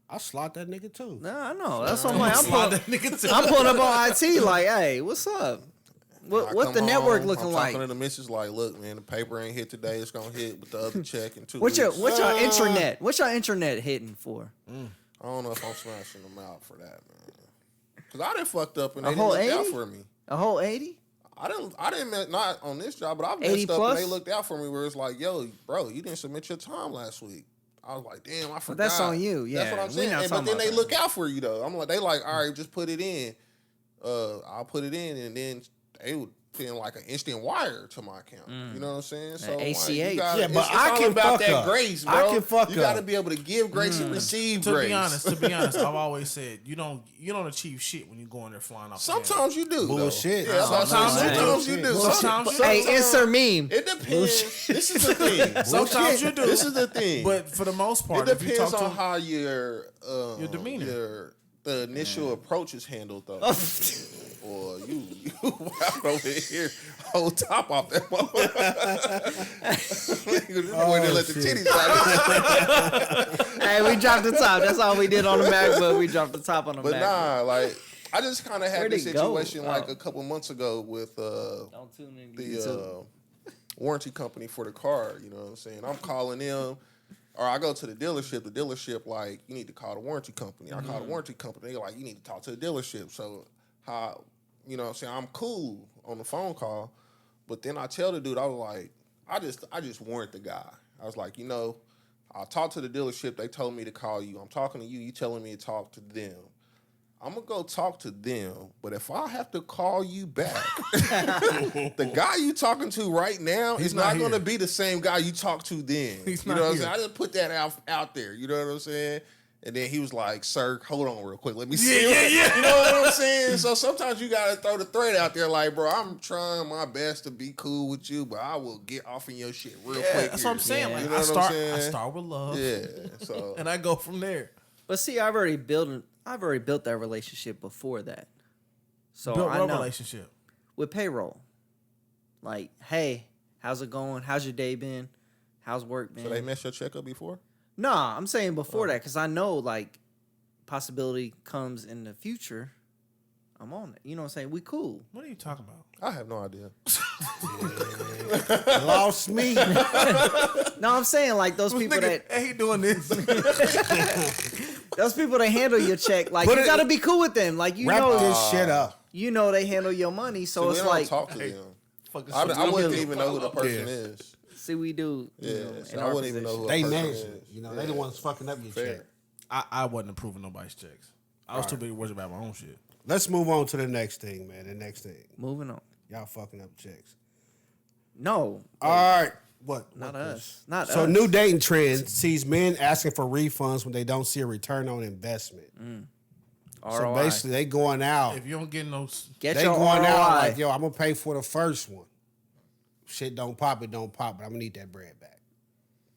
I slot that nigga too. Nah, I know. That's what I'm like. I'm I'm pulling up on IT like, hey, what's up? What the network looking like? I'm talking to the missus like, look, man, the paper ain't hit today. It's gonna hit with the other check in 2 What's weeks. your internet? What's your internet hitting for? I don't know if I'm smashing them out for that, man. Cause I done fucked up and they A didn't whole look out 80? for me. A whole 80? I didn't not on this job, but I've 80 messed up plus? and they looked out for me where it's like, yo, bro, you didn't submit your time last week. I was like, damn, I forgot. But that's on you, yeah. That's what I'm We saying. not But talking then about they that. look out for you though. I'm like, they like, all right, just put it in. I'll put it in, and then they would put in like an instant wire to my account. You know what I'm saying? So ACH. like, Yeah, but it's I all can about fuck that up. grace, bro. I can fuck You got to up. be able to give grace and receive grace. To be honest, I've always said you don't achieve shit when you go in there flying off. Sometimes you do. Bullshit. Though. Yeah, sometimes you do. Sometimes Hey, insert meme. It depends. This is the thing. Sometimes you do. This is the thing. But for the most part, it if you depends talk to on how your demeanor. the initial approach is handled, though. Or you out over here, whole top off that motherfucker. This boy didn't let the titties out. Hey, we dropped the top. That's all we did on the MacBook. We dropped the top on the But MacBook. nah, like I just kind of had Where'd this it go? situation like a couple months ago with Don't tune in to YouTube. the warranty company for the car. You know what I'm saying? I'm calling them. Or I go to the dealership, like, you need to call the warranty company. I call the warranty company, they're like, you need to talk to the dealership. So, how, you know what I'm saying, I'm cool on the phone call, but then I tell the dude, I was like, I just warrant the guy. I was like, I'll talk to the dealership, they told me to call you. I'm talking to you, you telling me to talk to them. I'm going to go talk to them, but if I have to call you back, the guy you talking to right now is not going to be the same guy you talked to then. He's you not know what I'm here. saying? I just put that out there. You know what I'm saying? And then he was like, sir, hold on real quick. Let me see. Yeah. You know what I'm saying? So sometimes you got to throw the thread out there like, bro, I'm trying my best to be cool with you, but I will get off in your shit real quick. That's what I'm saying. You Like, know I what I'm saying? I start with love. Yeah. So And I go from there. But see, I've already built that relationship before that. So Built I what know relationship? with payroll. Like, hey, how's it going? How's your day been? How's work been? so they messed your check up before? Nah, I'm saying before that because I know like possibility comes in the future. I'm on it. You know what I'm saying? We cool. What are you talking about? I have no idea. Lost me. No, I'm saying like those people that Hey, he doing this. those people that handle your check, like Put you it- gotta be cool with them. Like Wrap this shit up. you know they handle your money, so we it's don't like talk to them. Fucking I shit. wouldn't even know who the person Yeah. is. see we do. Yeah, You know, so in I our wouldn't even know position. who They a person managers. is. You know, they the ones fucking up your check. I wasn't approving nobody's checks. I was too busy worried about my own shit. Let's move on to the next thing, man. The next thing. Moving on. Y'all fucking up checks. No, All right. What? not what, us. Not So us. new dating trend sees men asking for refunds when they don't see a return on investment. So ROI. basically, they going out. If you don't get no, Get They your going ROI. out like, yo, I'm gonna pay for the first one. Shit don't pop, it don't pop, but I'm gonna need that bread back.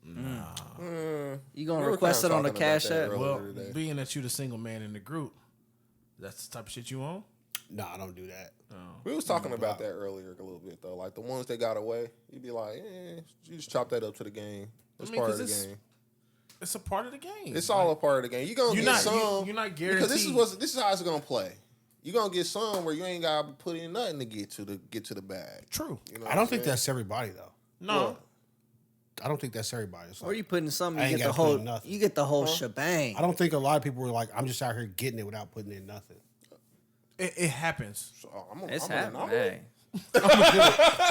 You gonna We were request it kinda on the talking about Cash that App? earlier. well, today. being that you the single man in the group, that's the type of shit you on. No, I don't do that. We was talking about that earlier a little bit though. Like the ones that got away, you'd be like, you just chop that up to the game. It's part of the 'cause game. It's a part of the game. It's all a part of the game. You gonna You're get not- some. you're not because guaranteed. this is how it's gonna play. You gonna get some where you ain't gotta put in nothing to get to the bag. True. You know I don't think that's everybody though. No. I don't think that's everybody. It's Or like, you putting something, I you ain't get the gotta put whole, in nothing. you get the whole shebang. I don't think a lot of people were like, I'm just out here getting it without putting in nothing. It happens. So, It's I'm happening. Hey.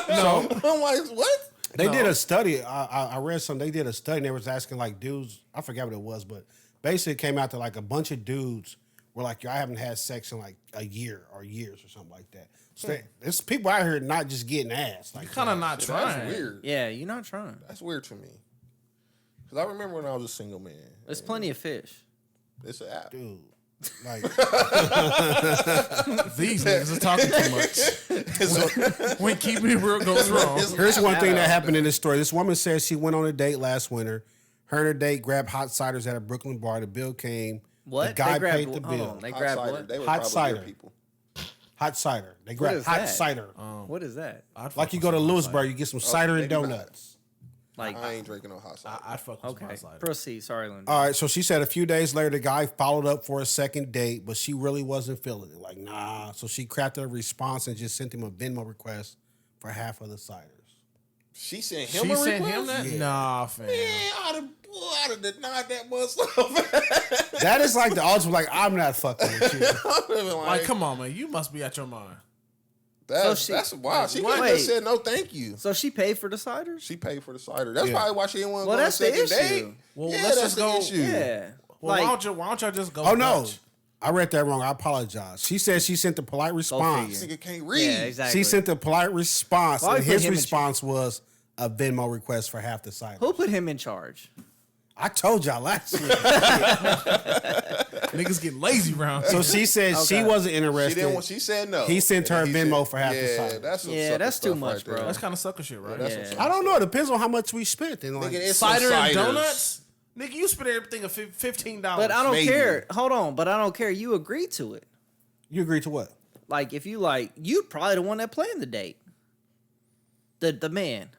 No. I'm like, what? They did a study. I read some. They did a study. And they was asking like dudes. I forgot what it was, but basically it came out to like a bunch of dudes were like, "Yo, I haven't had sex in like a year or years or something like that." So there's people out here not just getting ass. Like Kind of not That's trying. weird. Yeah, you're not trying. That's weird to me. Because I remember when I was a single man. There's plenty of fish. It's an app. Dude. Like These niggas are talking too much. When keeping it real goes wrong. here's one thing that happened in this story. This woman says she went on a date last winter. Her and her date grabbed hot ciders at a Brooklyn bar. The bill came. What? The guy They grabbed, paid the hold bill. on, they Hot grabbed cider. what? They were Hot probably cider. your people. Hot cider. They grabbed is hot that? cider. What is that? I'd fuck Like you with go to some Lewisburg, cider. you get some cider and maybe not. donuts. Like, I ain't drinking no hot cider. I'd fuck with okay, some cider. proceed. Sorry, Linda. All right, so she said a few days later, the guy followed up for a second date, but she really wasn't feeling it. Like, nah. So she crafted a response and just sent him a Venmo request for half of the ciders. She sent him She a sent request? him that? Yeah. Nah, fam. Man, I'd have denied that much. That is like the ultimate, like, I'm not fucking with you. Like, come on, man. You must be out your mind. That's wild. She could have Wait. just said no, thank you. So she paid for the ciders? She paid for the cider. That's Yeah. probably why she didn't want to Well, go on a that's the second issue. date. Well, yeah, let's that's just the go- issue. Yeah. Well, Like, why don't y'all just go Oh, no. Dutch? I read that wrong. I apologize. She said she sent a polite response. figure. This nigga can't read. yeah, exactly. She sent a polite response, Why and put his him in response was a Venmo request for half the cider. Who put him in charge? I told y'all last week. Niggas getting lazy around. So she said she Okay. wasn't She interested. didn't want. She said no. He sent her And a he Venmo said- for half the yeah, cider. That's some Yeah, sucker that's too stuff much, right there. bro. That's kind of sucker shit, right? That's Yeah. some I don't know. It depends on how much we spent. And like, Nigga, it's some Cider and ciders. donuts? Nigga, you spent everything of $15. But I don't Maybe. care. Hold on, but I don't care. You agreed to it. you agree to what? Like, if you like, you probably the one that planned the date. The man.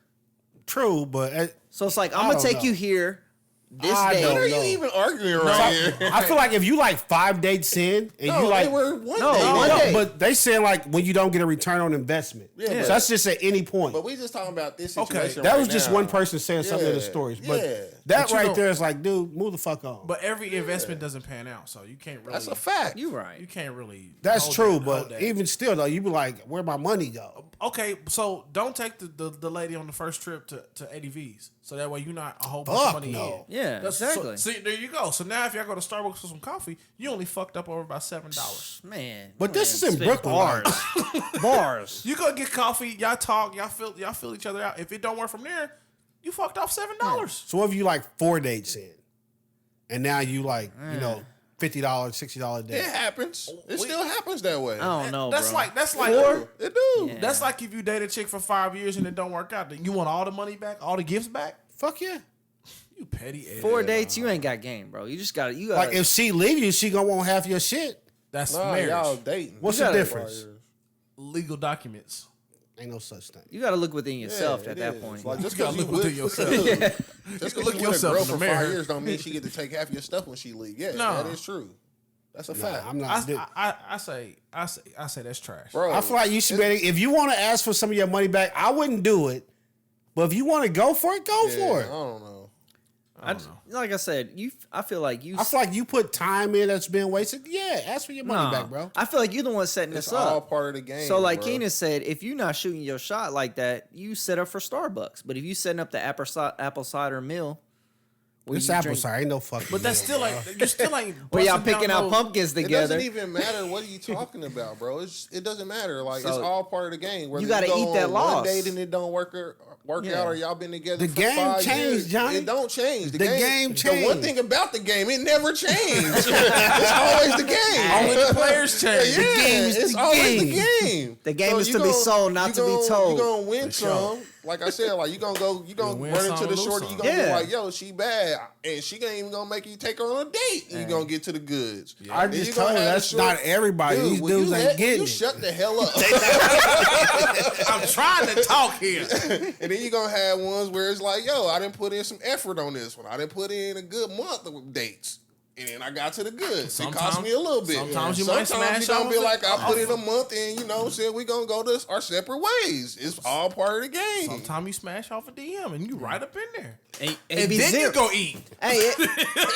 True, but So it's like, I I'm gonna don't take know. you here this I day. don't What are know. you even arguing right here? I feel like if you like 5 dates in and No, you like they were one No, day. one No, day. but they saying like when you don't get a return on investment. Yeah, So that's just at any point. But we just talking about this Okay, situation. That right was just now. one person saying something in the Yeah, stories. But yeah. that But you right don't- there is like, dude, move the fuck on. But every investment doesn't pan out, so you can't really. That's a fact. You right. You can't really. That's hold true, that- hold but that. even still though, you be like, where my money go? Okay, so don't take the lady on the first trip to ADVs, so that way you're not a whole bunch Fuck of money no. in. Yeah, That's- exactly. So, see, there you go. So now if y'all go to Starbucks for some coffee, you only fucked up over about $7. Man. But this is man, in spend Brooklyn. Bars. Bars. You go get coffee, y'all talk, y'all feel each other out. If it don't work from there, you fucked off $7. So if you like 4 dates in, and now you like, you know, $50, $60 a day. It happens. It still happens that way. I don't know, That's bro. like Four? It do. Yeah. that's like if you date a chick for 5 years and it don't work out, then you want all the money back, all the gifts back. Fuck yeah. You petty ass. 4 dates, you ain't got game, bro. You just got to, you got Like if she leave you, she gonna want half your shit. That's Nah, marriage. y'all dating. What's You the gotta- difference? Legal documents. Ain't no such thing. You got to look within yourself Yeah, at it that is. point. Like just You gotta because you look with within yourself. just Look because you with a yourself girl in the for mirror. 5 years don't mean she get to take half your stuff when she leave. Yeah, No. that is true. That's a Nah, fact. I'm not. I say that's trash. Bro, I feel like you should be. If you want to ask for some of your money back, I wouldn't do it. But if you want to go for it, go for I it. don't know. I don't know. Like I said, I feel like you. I feel like you put time in that's been wasted. Yeah, ask for your money Nah. back, bro. I feel like you're the one setting It's this all up. part of the game. So, like bro. Keenan said, if you're not shooting your shot like that, you set up for Starbucks. But if you setting up the apple cider meal, where This you apple drink- cider ain't no fucking. But that's deal, still bro. like you still ain't. where y'all busting picking down out no- pumpkins It together. doesn't even matter what are you talking about, bro. It doesn't matter. Like it's So, all part of the game. Whether you gotta go eat that on one loss. date and it don't work Yeah. out, or y'all been together. The for game 5 changed, years. Johnny. It don't change. The game The one changed. thing about the game, it never changed. It's always the game. Only the players change. Yeah, The game's it's the always game. the game. The game is you to be sold, not you to be gon- told. You gonna win For sure. some. Like I said, like you gonna win run some, into the lose shorty. some. You gonna be Yeah. like, yo, she bad, and she ain't even gonna make you take her on a date. And you gonna get to the goods. I And just you told gonna you have that's the short- not everybody. Dude, These will dudes you ain't let- getting you it. shut the hell up. I'm trying to talk here. And then you gonna have ones where it's like, yo, I didn't put in some effort on this one. I didn't put in a good month of dates. And then I got to the goods. It cost Sometimes- me a little bit. sometimes you might Sometimes smash you gonna be off like, I it. put in a month and, you know what I'm saying, we gonna go to our separate ways. It's all part of the game. Sometimes you smash off a DM and you right up in there, and and be then zero. you go eat. Hey,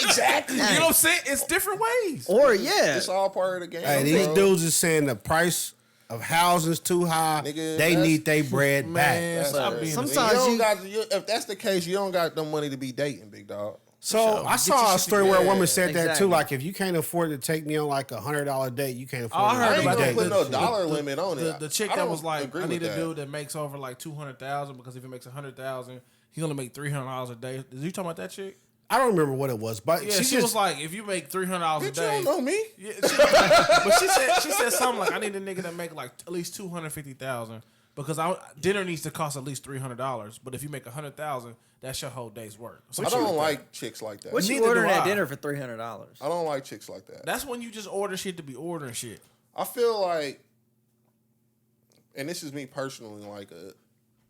Exactly. You know what I'm saying? It's different ways. or yeah, It's all part of the game. Hey, these bro. dudes is saying the price of housing's too high. Nigga, They that's- need their bread Man, back. stop right. being Sometimes You don't you- got, if that's the case, you don't got no money to be dating, big dog. So sure. I Get saw your a shit story where a together. woman said that too. Exactly. Like, if you can't afford to take me on like $100 date, you can't afford. I to heard I take ain't me about gonna date. put no the- dollar limit on it. The chick I that don't was like, agree I need with a that. dude that makes over like 200,000. Because if he makes 100,000, he only make $300 a day. Did you talking about that chick? I don't remember what it was, but Yeah, she was like, if you make $300 a Bitch, you day, don't know me. yeah, but she said something like, I need a nigga that make like at least $250,000 because dinner needs to cost at least $300. But if you make $100,000, that's your whole day's work. So I don't like chicks like that. What you Neither ordering do at I. dinner for $300? I don't like chicks like that. That's when you just order shit to be ordering shit. I feel like, and this is me personally, like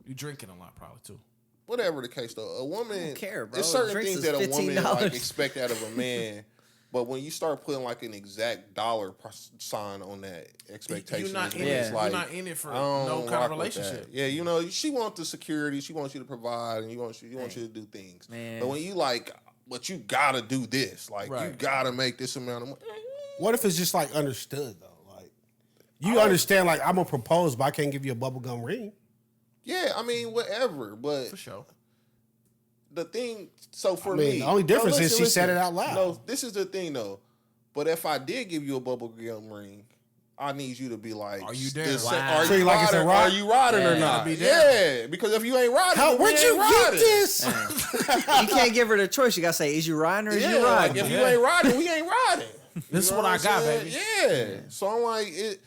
You drinking a lot probably too. whatever the case though, a woman. I don't care, bro. There's certain Drinks things is that a woman like $15. expect out of a man, but when you start putting like an exact dollar sign on that expectation, You're not is in when it. it's You're like, not in it for I don't no kind rock of with relationship. that. Yeah, you know, she wants the security, she wants you to provide, and you want you to do things. Man. But when you like, but you gotta do this, like you Right. gotta make this amount of money. what if it's just like understood though? Like you understand, like I'm gonna propose, but I can't give you a bubblegum ring. Yeah, I mean, whatever, but For sure. the thing, so for mean, me, the only difference is she said listen. it out loud. No, this is the thing though. But if I did give you a bubblegum ring, I need you to be like, Are you down? the sa- Wow. Are Treat you it like it's a riding? ride? Are you riding Yeah, or you not? gotta be down. Yeah, because if you ain't riding, How, then we where'd ain't you get riding. this? You can't give her the choice. You gotta say, is you riding or is Yeah, you like riding? if you ain't riding, we ain't riding. This is You what know I I'm got, saying? baby. Yeah. So I'm like it,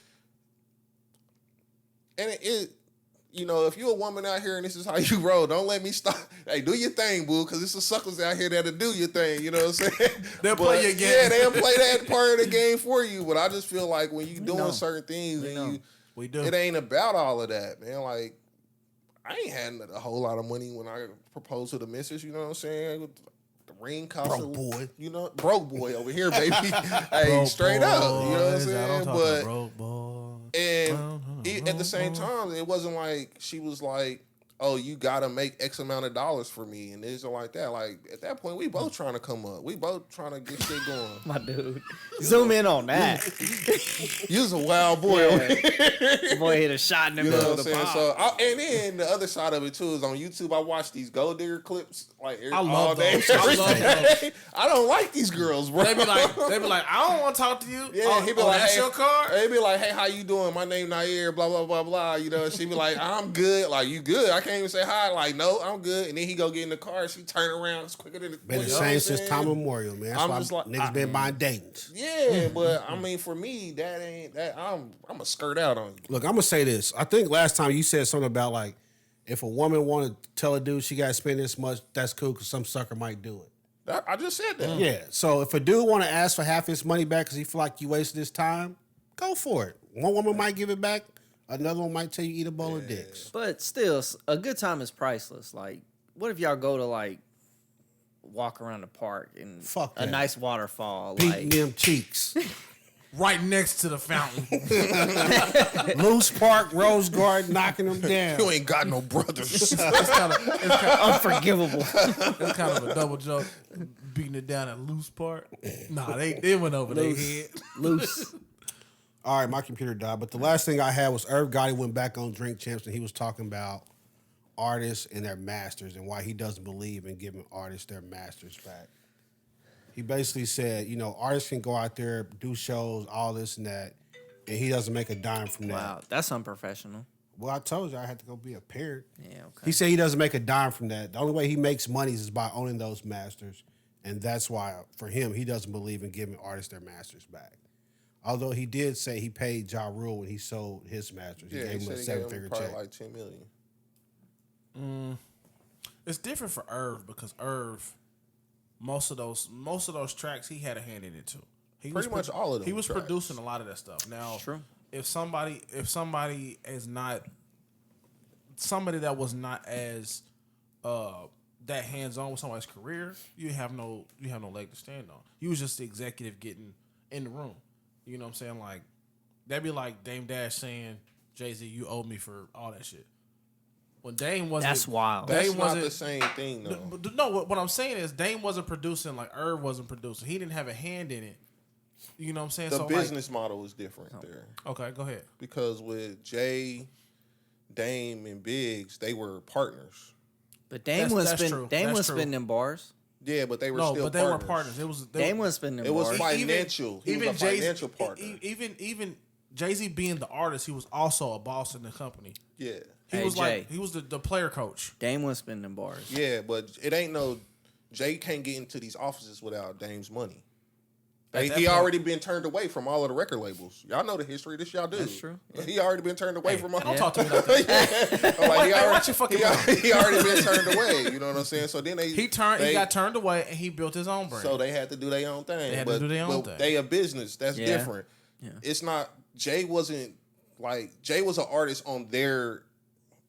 and it. You know, if you a woman out here and this is how you roll, don't let me stop. Hey, do your thing, boo, because there's some suckers out here that'll do your thing. You know what I'm saying? They'll play your game. Yeah, they'll play that part of the game for you. But I just feel like when you doing know. certain things and We do. it ain't about all of that, man. Like, I ain't had a whole lot of money when I proposed to the missus. You know what I'm saying? The ring cost Broke boy. You know, broke boy over here, baby. Hey, Broke straight up. You know what I'm boys, I don't saying? talk But to broke boys. and at the same time, it wasn't like she was like, "Oh, you gotta make X amount of dollars for me," and it's like that. Like at that point, we both trying to come up. We both trying to get shit going. My dude. Zoom in on that. You was a wild boy. Yeah. Boy hit a shot in the You know middle what of I'm the saying? pond. So, and then the other side of it too is on YouTube. I watch these gold digger clips like I all love day, those. I every love day. I don't like these girls, bro. They be like, I don't want to talk to you. Yeah, oh, he be oh, like, that's hey, your card? He be like, hey, how you doing? My name Nair, blah, blah, blah, blah. You know, she be like, I'm good. Like, you good? I can't even say hi. Like, no, I'm good. And then he go get in the car. She turn around. It's quicker than the Been the you know what same I'm since saying? time immemorial, man. That's I'm why just like- niggas been buying Dayton's. Yeah, but I mean, for me, that ain't that. I'm a skirt out on you. Look, I'm gonna say this. I think last time you said something about like, if a woman want to tell a dude she got to spend this much, that's cool because some sucker might do it. I just said that. Yeah. So if a dude want to ask for half his money back because he feel like you wasted his time, go for it. One woman might give it back. Another one might tell you eat a bowl of dicks. But still, a good time is priceless. Like, what if y'all go to like walk around the park and Fuck a that. nice waterfall? Beating Like, them cheeks. Right next to the fountain. Loose Park, Rose Garden, knocking them down. You ain't got no brothers. unforgivable. It's kind of a double joke. Beating it down at loose part. Nah, they went over their head. Loose. All right, my computer died. But the last thing I had was Irv Gotti went back on Drink Champs and he was talking about artists and their masters and why he doesn't believe in giving artists their masters back. He basically said, you know, artists can go out there, do shows, all this and that, and he doesn't make a dime from that. Wow, that's unprofessional. Well, I told you I had to go be a parent. Yeah, okay. He said he doesn't make a dime from that. The only way he makes money is by owning those masters. And that's why, for him, he doesn't believe in giving artists their masters back. Although he did say he paid Ja Rule when he sold his masters. He Yeah, gave he him a said he gave him seven-figure probably check. like $10 million. It's different for Irv because Irv, most of those tracks he had a hand in it too. He Pretty much all of them He was tracks. producing a lot of that stuff. Now, True. if somebody is not somebody that was not as that hands on with somebody's career, you have no leg to stand on. You was just the executive getting in the room. You know what I'm saying? Like that'd be like Dame Dash saying, Jay-Z, you owe me for all that shit. When Dame wasn't, That's wild. That's Dame not wasn't the same thing, though. No, what I'm saying is Dame wasn't producing like Irv wasn't producing. He didn't have a hand in it. You know what I'm saying? The So business model is different there. okay, go ahead. Because with Jay, Dame, and Biggs, they were partners. But Dame That's was true. Dame That's was true. spinning them bars. Yeah, but they were No, still but they partners. were partners. It was Dame was spinning them It was bars. financial. He was a financial partner. Even Jay-Z being the artist, he was also a boss in the company. Yeah. He Hey, was Jay. like he was the player coach. Dame was spending bars. Yeah, but it ain't no Jay can't get into these offices without Dame's money. He point- already been turned away from all of the record labels. Y'all know the history of this. Y'all do. That's true. He already been turned away from all. Don't talk to me like that. I'm like, Watch your fucking mouth. he already been turned away. You know what I'm saying? So then He got turned away, and he built his own brand. So they had to do their own thing. They had to do their own but thing. They a business. That's Yeah. different. Yeah. It's not. Jay wasn't like Jay was an artist on their.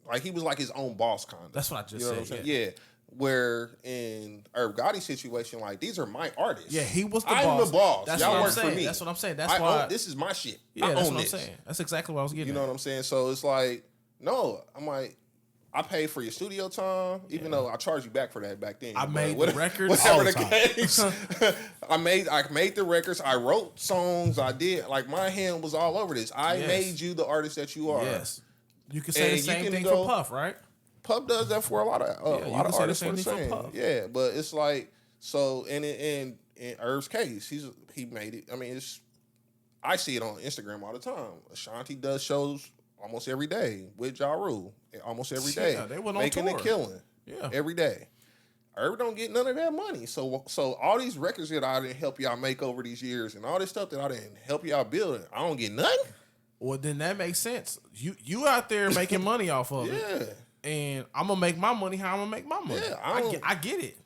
Like he was like his own boss kind of. That's what I just You know said. what I'm saying? Yeah. Where in Irv Gotti's situation, like these are my artists. Yeah, he was the I'm boss. the boss. That's Y'all what I'm work saying. for me. That's what I'm saying. That's I why. own, this is my shit. Yeah, I that's own what this. I'm saying. That's exactly what I was getting. You know what I'm saying? So it's like, no, I'm like, I paid for your studio time, even though I charged you back for that back then. I But made the records whatever all the the time. case. I made the records. I wrote songs. I did like my hand was all over this. I Yes. made you the artist that you are. Yes, you can say And the you same can thing go- for Puff, right? Puff does that for a lot of you can say the artists same for the thing for same. Puff. Yeah, but it's like so. In Irv's case, he made it. I mean, I see it on Instagram all the time. Ashanti does shows almost every day with Ja Rule, almost every day. Yeah, they went on making tour. a killing. Yeah. every day. Irv don't get none of that money. So all these records that I didn't help y'all make over these years, and all this stuff that I didn't help y'all build, I don't get nothing. Well, then that makes sense. You out there making money off of it, Yeah. and I'm gonna make my money how I'm gonna make my money. Yeah, I get it.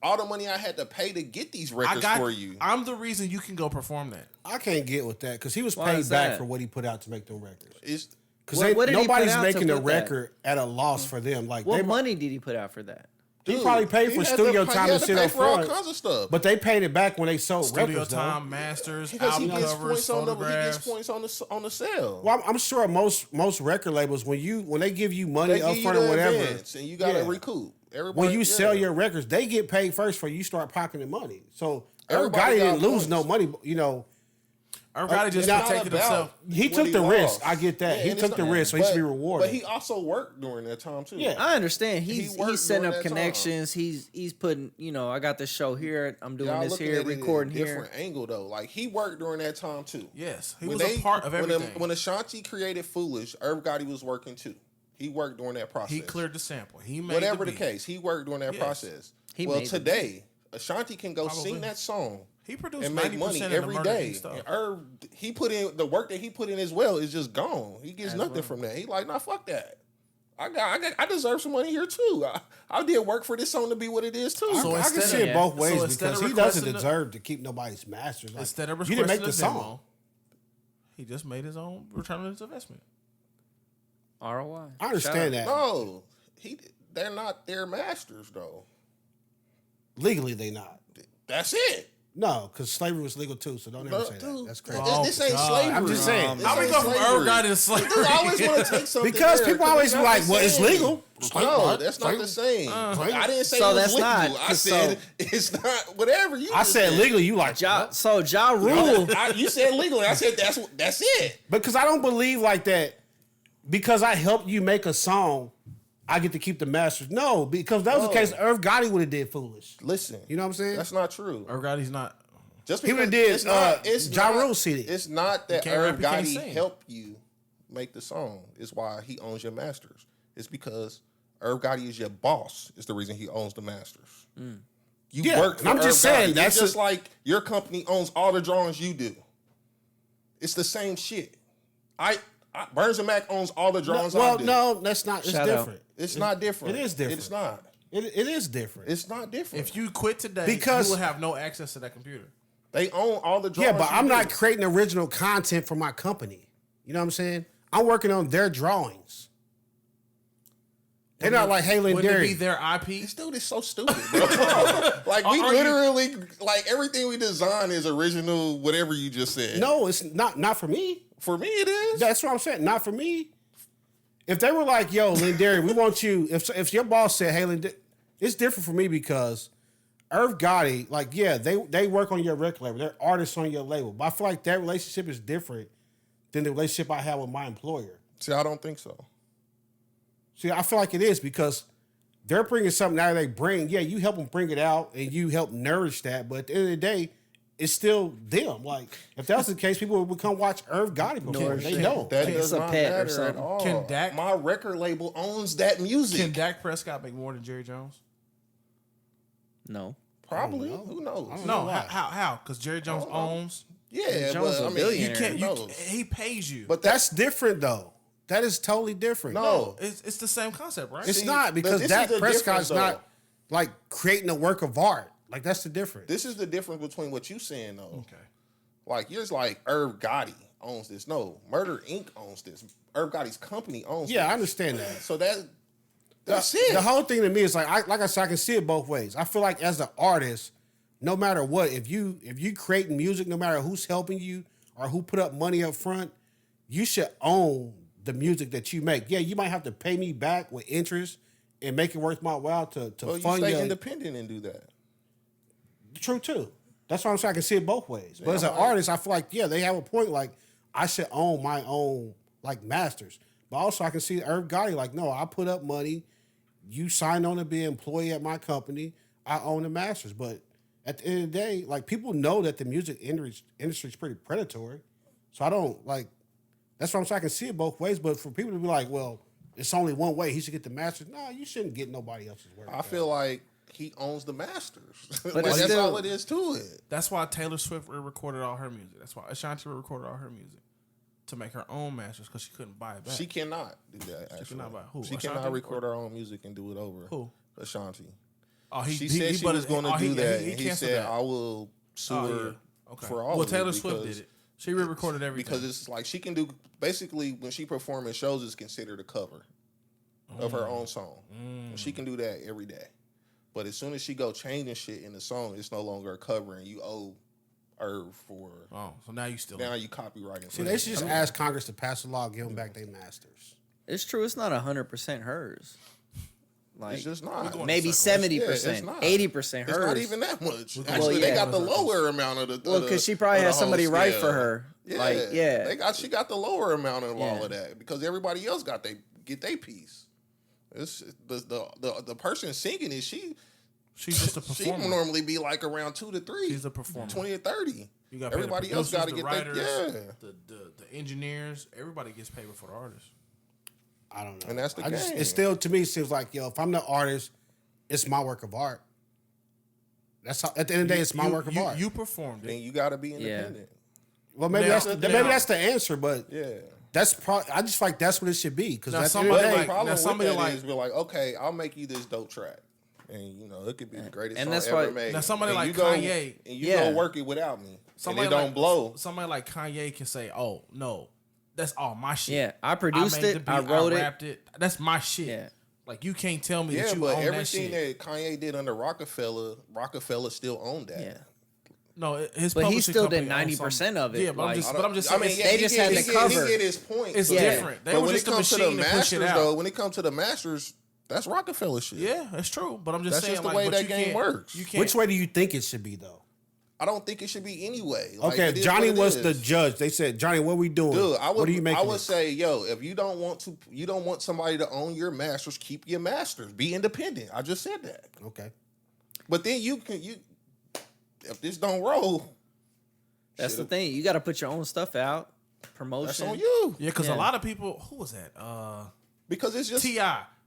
All the money I had to pay to get these records for you. I'm the reason you can go perform that. I can't get with that because he was Why paid is back that? for what he put out to make them records. It's Because What did he put nobody's out to making a put that? record at a loss for them. Like What they money did he put out for that? He probably paid he for had studio pay- time he had to sit pay up for all front. kinds of stuff. But they paid it back when they sold Studio records. though. time, masters, because he album gets covers, points on the photographs. on the sale. Well, I'm sure most record labels when they give you money They up give you front or the whatever, advance, and you got to Yeah. recoup. Everybody, when you yeah. sell your records, they get paid first before you start pocketing money. So Everybody everybody got didn't lose points. no money. You know, Irv Gotti just It's not protected about himself. he what took the risk. lost. I get that. Yeah, He and took it's the not- risk, so he should be but- rewarded. But he also worked during that time too. Yeah. I understand. He He's worked setting during up that time. connections. He's putting, I got this show here. I'm doing Y'all this looking here, at it in a recording here. different angle though. Like he worked during that time too. Yes, he When was a part of everything. When Ashanti created Foolish, Irv Gotti was working too. He worked during that process. He cleared the sample. He made Whatever the beat. case, he worked during that Yes. process. He Well, made the today, Ashanti can go Probably. sing that song He produced and make 90% money of the every murder day. and stuff. And Irv, he put in the work that he put in as well is just gone. He gets As nothing well. from that. He like, nah, fuck that. I deserve some money here too. I did work for this song to be what it is too. So I can instead see of- it both so ways instead because of he doesn't requesting the- deserve to keep nobody's masters. Like, Instead of you didn't make requesting the a song. demo, he just made his own return on his investment. ROI. I understand that. No, they're not their masters though. Legally, they not. That's it. No, because slavery was legal too. So don't ever say that. Dude, That's crazy. Oh, this ain't God. slavery. I'm just saying. This How we ain't go from slavery. Irv Gotti to slavery? Dude, I always want to take something Because there, people always it's be not like, the well, it's same. legal. No, that's not the same. I didn't say So it was that's legal. not- I 'cause said it's not whatever you. I just said legal. You like Ja Rule. You said legal. And I said that's it. because I don't believe like that. Because I helped you make a song, I get to keep the masters. No, because if that was the No. case, Irv Gotti would have did Foolish. Listen, You know what I'm saying? that's not true. Irv Gotti's not. Just He would've because did, it's Ja not- Rule CD. It's not that can't Irv rap, he can't Gotti sing. helped you make the song. It's why he owns your masters. It's because Irv Gotti is your boss. Is the reason he owns the masters. You Yeah, work for and I'm just Irv saying, Gotti. that's It's just a- like your company owns all the drawings you do. It's the same shit. Burns and Mac owns all the drawings I Well, do. no, that's not. It's Shout out. different. It's not different. It is different. It's not. It is different. It's not different. If you quit today, Because- you will have no access to that computer. They own all the drawings. Yeah, but you I'm do. not creating original content for my company. You know what I'm saying? I'm working on their drawings. They're not like Haley and Wouldn't it be Derry. their IP? This dude is so stupid, bro. Like we Are you- literally, like everything we design is original. Whatever you just said. No, it's not for me. for me it is. That's what I'm saying. Not for me. If they were like, "Yo, Lindari, we want you," if your boss said, "Hey, Lindari," it's different for me because Irv Gotti, like, yeah, they work on your record label. They're artists on your label, but I feel like that relationship is different than the relationship I have with my employer. See, I don't think so. See, I feel like it is because they're bringing something out they bring. Yeah, you help them bring it out and you help nourish that. But at the end of the day, it's still them. Like, if that was the case, people would come watch Irv Gotti perform. They don't. That Like, does it's a not pet or matter at something. all. Can Dak- My record label owns that music. Can Dak Prescott make more than Jerry Jones? No. Probably. Who knows? No, how? Because Jerry Jones owns. Yeah, Jones but a I mean, billionaire. You can't. who knows? He pays you. But That's different, though. That is totally different. No. It's the same concept, right? It's See, not, because this is Dak the Prescott's difference, not like creating a work of art. Like, that's the difference. This is the difference between what you saying though. Okay. Like yours, like Irv Gotti owns this. No, Murder Inc. owns this. Irv Gotti's company owns. Yeah, this. I understand that. So that's it. The whole thing to me is like I said, I can see it both ways. I feel like as an artist, no matter what, if you creating music, no matter who's helping you or who put up money up front, you should own the music that you make. Yeah, you might have to pay me back with interest and make it worth my while to Well, you fund stay your independent and do that. True too. That's why I'm saying I can see it both ways. But as an artist, I feel like they have a point. Like I should own my own like masters. But also I can see Irv Gotti like, no, I put up money. You signed on to be an employee at my company. I own the masters. But at the end of the day, like people know that the music industry is pretty predatory. So I don't like. That's what I'm saying. I can see it both ways. But for people to be like, well, it's only one way. He should get the masters. No, you shouldn't get nobody else's work. I feel like he owns the masters. But like, it's that's still- all it is to it. That's why Taylor Swift recorded all her music. That's why Ashanti recorded all her music to make her own masters because she couldn't buy it back. She cannot do that. Actually. cannot buy who? She Ashanti? cannot record her own music and do it over. Who? Ashanti. Oh, She said she was going to do that, and he canceled said, that. "I will sue Oh, her yeah. Okay. for all." Well, of Taylor it Swift because- did it. She re-recorded everything because it's like she can do basically when she performs in shows, it's considered a cover of her own song. And she can do that every day. But as soon as she go changing shit in the song, it's no longer a cover, and you owe her for. Oh, so now you still. Now you copyrighting. See, they should just ask Congress to pass a law, give them back their masters. It's true. It's not 100% hers. Like It's just not. maybe circles. 70%, Yeah, it's not. 80% hers. It's not even that much. Well, Actually, they yeah. got the lower amount of the. Well, because she probably has somebody write for her. Yeah, Like, yeah. She got the lower amount of Yeah. all of that because everybody else get their piece. It's the person singing it. She's just a She performer. normally be like around 2 to 3. She's a performer. 20 to 30. You got Everybody else got to get writers, their the engineers. Everybody gets paid before the artist. I don't know. And that's the game. It still, to me, seems like, if I'm the artist, it's my work of art. That's how, at the end of the day, it's my work of art. You performed it. And you got to be independent. Well, maybe Now- that's the answer, but Yeah. that's probably. I just feel like that's what it should be because Now, at the end somebody of the But day, the problem now with somebody that like- is we're like, okay, I'll make you this dope track. And, it could be the greatest And song that's ever why- made. Now, somebody And like you go, Kanye- And you Yeah. go work it without me. Somebody and it don't like, blow. Somebody like Kanye can say, "Oh no, that's all my shit. Yeah, I produced made it, the I beat, wrote it. rapped it. That's my shit. Yeah. Like you can't tell me Yeah, that you but own that everything shit. that Kanye did under Rockefeller still owned that. Yeah. No, his But he publishing still did company owns 90% of it, Yeah, but like- I'm just saying. They just had the cover. He get his point. It's but- different. They but were when just it a comes to the machine to push it masters, out. though, when it comes to the masters, that's Rockefeller shit. Yeah, that's true. But I'm just That's saying, just the like, way but that you game can't- works. You can't. which way do you think it should be though? I don't think it should be anyway. Like, Okay, it if is Johnny what it was the is. judge, they said, Johnny, what are we doing? Dude, what are you making? I would say, yo, if you don't want somebody to own your masters, keep your masters. Be independent. I just said that. Okay. But then if this don't roll, That's the should've- thing. You got to put your own stuff out. Promotion. that's on you. Yeah, because Yeah. a lot of people. Who was that? Because it's just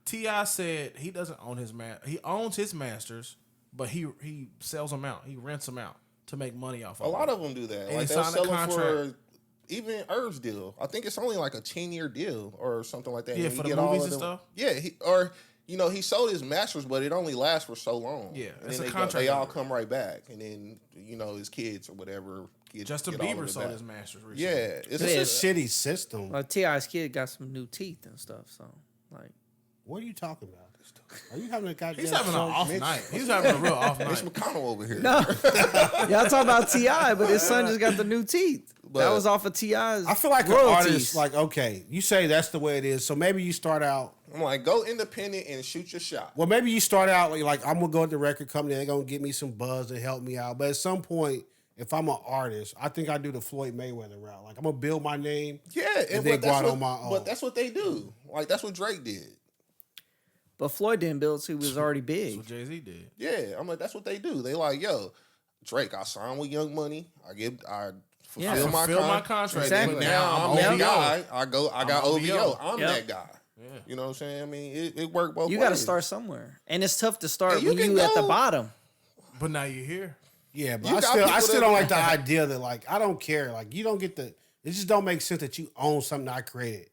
Ti said he doesn't own his He owns his masters, but he sells them out. He rents them out to make money off. a lot of them do that. And Like he they'll signed a sell them contract. for even Irv's deal. I think it's only like a 10-year deal or something like that. Yeah, And you for the get all movies of and them- stuff? Yeah, he sold his masters, but it only lasts for so long. Yeah, and it's then a they contract they all number. come right back, and then his kids or whatever. Justin get all of Bieber it sold back. his masters recently. Yeah, it's It's a shitty system. Well, T.I.'s kid got some new teeth and stuff. So, like, What are you talking about? Are you having a goddamn He's having an stroke, off Mitch? night. He's having a real off Mitch night. McConnell over here. no, y'all talking about T.I., but his son just got the new teeth. That But- was off of T.I.'s. I feel like an royalties. artist, like, okay, you say that's the way it is. So maybe you start out, I'm like, go independent and shoot your shot. well, maybe you start out like I'm going to go to the record company. They're going to give me some buzz and help me out. But at some point, if I'm an artist, I think I do the Floyd Mayweather route. Like, I'm going to build my name. Yeah, And but then go that's out what, on my own. But that's what they do. Like that's what Drake did. But Floyd didn't build till he was already That's big. what Jay-Z did. Yeah, I'm like, that's what they do. They like, yo, Drake. I signed with Young Money. I Yeah. fulfill my contract. Exactly. And now I'm OVO. that guy. I got OVO. I'm Yep. that guy. Yeah. You know what I'm saying? I mean, it worked both ways. You got to start somewhere, and it's tough to start And you when can you at the go- bottom. But now you're here. Yeah, but You I got still people that- don't like the idea that like I don't care. Like you don't get the. It just don't make sense that you own something I created.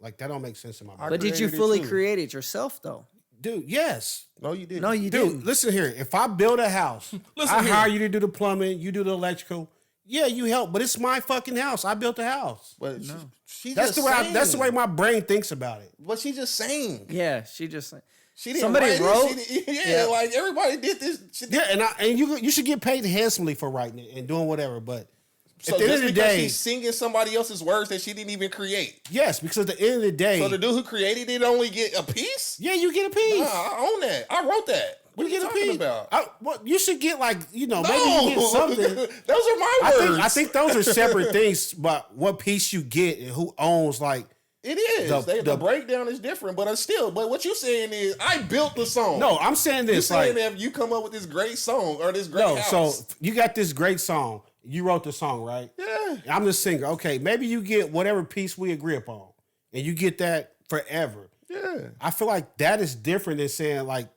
Like that don't make sense in my mind. But did you created it fully too. create it yourself though? Dude, yes. No, you didn't. No, you Dude, didn't. listen here. If I build a house, Listen I here. hire you to do the plumbing, you do the electrical. Yeah, you help, but it's my fucking house. I built the house. But she That's just the way. saying. That's the way my brain thinks about it. But she just saying. Yeah, she just She didn't Somebody write wrote- it. She didn't, Yeah. like everybody did this. Yeah, and you should get paid handsomely for writing it and doing whatever. But So at the end just of the because day, she's singing somebody else's words that she didn't even create. yes, because at the end of the day, So the dude who created it only get a piece? yeah, you get a piece. Nah, I own that. I wrote that. What are you get a talking piece. about? Well, you should get like maybe No, you get something. those are my words. I think those are separate things. But what piece you get and who owns like. It is. The- The breakdown is different, but but what you're saying is I built the song. No, I'm saying You're this saying like that you come up with this great song or this great no. house. So you got this great song. You wrote the song, right? Yeah. I'm the singer. Okay, maybe you get whatever piece we agree upon, and you get that forever. Yeah. I feel like that is different than saying like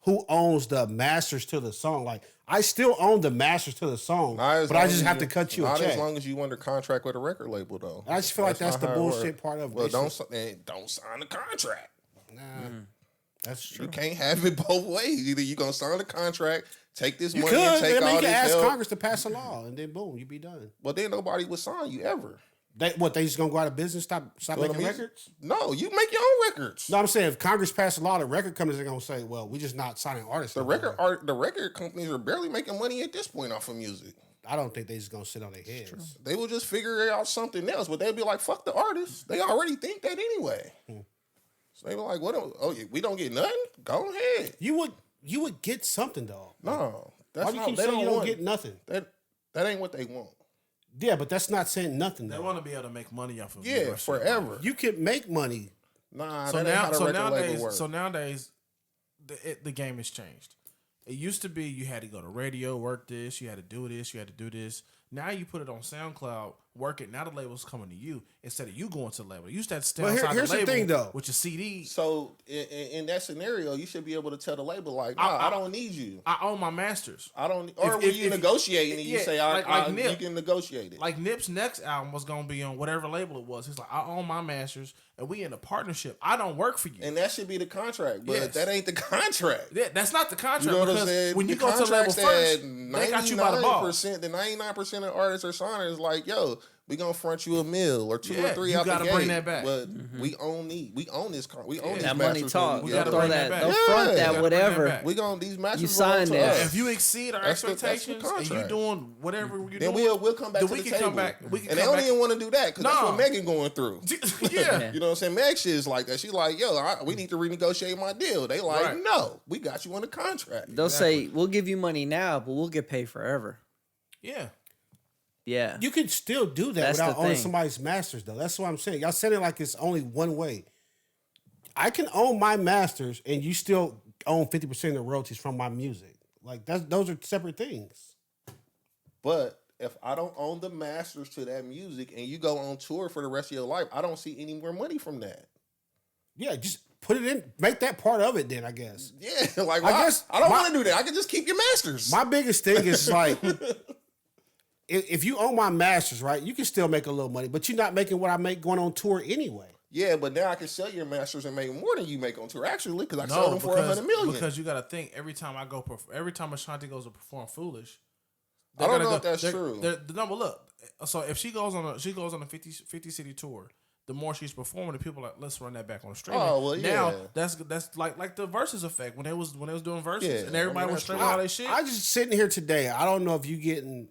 who owns the masters to the song. Like I still own the masters to the song, but I just have to cut you a Not check. as long as you under contract with a record label, though. I just feel like that's not the how it bullshit work. part of it. Well, They don't sign the contract. Nah, that's true. You can't have it both ways. Either you gonna sign the contract, take this You money, could. and I take mean, all you this can ask help. Congress to pass a law, and then boom, you be done. But then nobody would sign you ever. They just gonna go out of business? Stop Well, making I mean, records? No, you make your own records. No, I'm saying if Congress passed a law, the record companies are gonna say, "Well, we just not signing artists." The no record more. the record companies are barely making money at this point off of music. I don't think they just gonna sit on their heads. They will just figure out something else, but they'll be like, "Fuck the artists." They already think that anyway. So they were like, "What? Oh, we don't get nothing. Go ahead." You would get something though. No, that's Why do you not. keep They saying you don't want get nothing? that ain't what they want. Yeah, but that's not saying nothing. They Though. want to be able to make money off of Yeah, forever. You can make money. Nah, So that ain't how the record label nowadays, works. the game has changed. It used to be you had to go to radio, work this, you had to do this, you had to do this. Now you put it on SoundCloud, work it. Now the label's coming to you instead of you going to the label. You used to have to stay But outside here's the the label thing, though. with your CD. So in that scenario, you should be able to tell the label like, "Nah, I don't need you. I own my masters. I don't." Or when you if- negotiating and you yeah, say, like you Nip. can negotiate it." Like Nip's next album was gonna be on whatever label it was. He's like, I own my masters, and we in a partnership. I don't work for you. And that should be the contract, but Yes. that ain't the contract. Yeah, that's not the contract You know what I'm because saying? when you The go to the label contract first, said they got you by the ball. 99% of artists or signers like, "Yo, we gonna front you a mill or two Yeah, or three you out the gotta gate." bring that back. But we own this car. We own these that money masters. talk. We They'll gotta throw bring that. that back. They'll Yeah. front You that gotta bring whatever. that back. We gonna these masters. You belong signed to that. us. If you exceed our That's the expectations and you contract. doing whatever you Then doing, we'll come back then to we the can table. come back. We can And they come don't back. even want to do that because that's No. what Megan going through. Yeah. You know what I'm saying? Meg shit is like that. She's like, "Yo, we need to renegotiate my deal." They like, Right. "No, we got you on the contract." They'll say, "We'll give you money now, but we'll get paid forever." Yeah. Yeah. You can still do that That's without the owning thing. somebody's masters, though. That's what I'm saying. Y'all said it like it's only one way. I can own my masters, and you still own 50% of the royalties from my music. Like those are separate things. But if I don't own the masters to that music and you go on tour for the rest of your life, I don't see any more money from that. Yeah, just put it in, make that part of it. Then I guess Yeah, like I I guess I don't my- want to do that. I can just keep your masters. my biggest thing is like, if you own my masters, right, you can still make a little money, but you're not making what I make going on tour anyway. Yeah, but now I can sell your masters and make more than you make on tour actually because I sell them for $100 million. Because you got to think every time every time Ashanti goes to perform Foolish, I don't they're know gonna if that's true. The number look. So if she goes on a 50 city tour, the more she's performing, the people are like, let's run that back on the streaming. Oh, well, Now yeah. that's like the Versus effect when they was doing Versus Yeah, and everybody I mean, was that's streaming all their shit. I just sitting here today. I don't know if you getting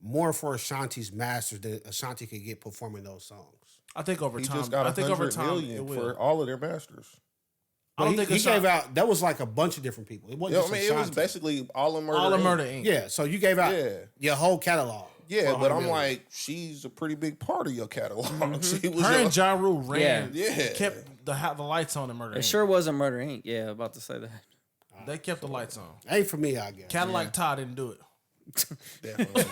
more for Ashanti's masters than Ashanti could get performing those songs. I think over He time, just got I think over $100 time million it for will. all of their masters. I don't He, think he Ashanti- gave out. That was like a bunch of different people. It You wasn't know just what I mean? It was Ashanti. basically all of Murder. all of Inc. Murder Inc. Yeah, so you gave out Yeah. your whole catalog. Yeah, for but $100 I'm million. like, she's a pretty big part of your catalog. She was Her your- and Ja Rule ran, Yeah. kept the lights on in Murder It Inc. sure wasn't Murder Inc. Yeah, about to say that. They kept the lights on. Ain't for me, I guess. Cadillac Todd didn't do it. Definitely.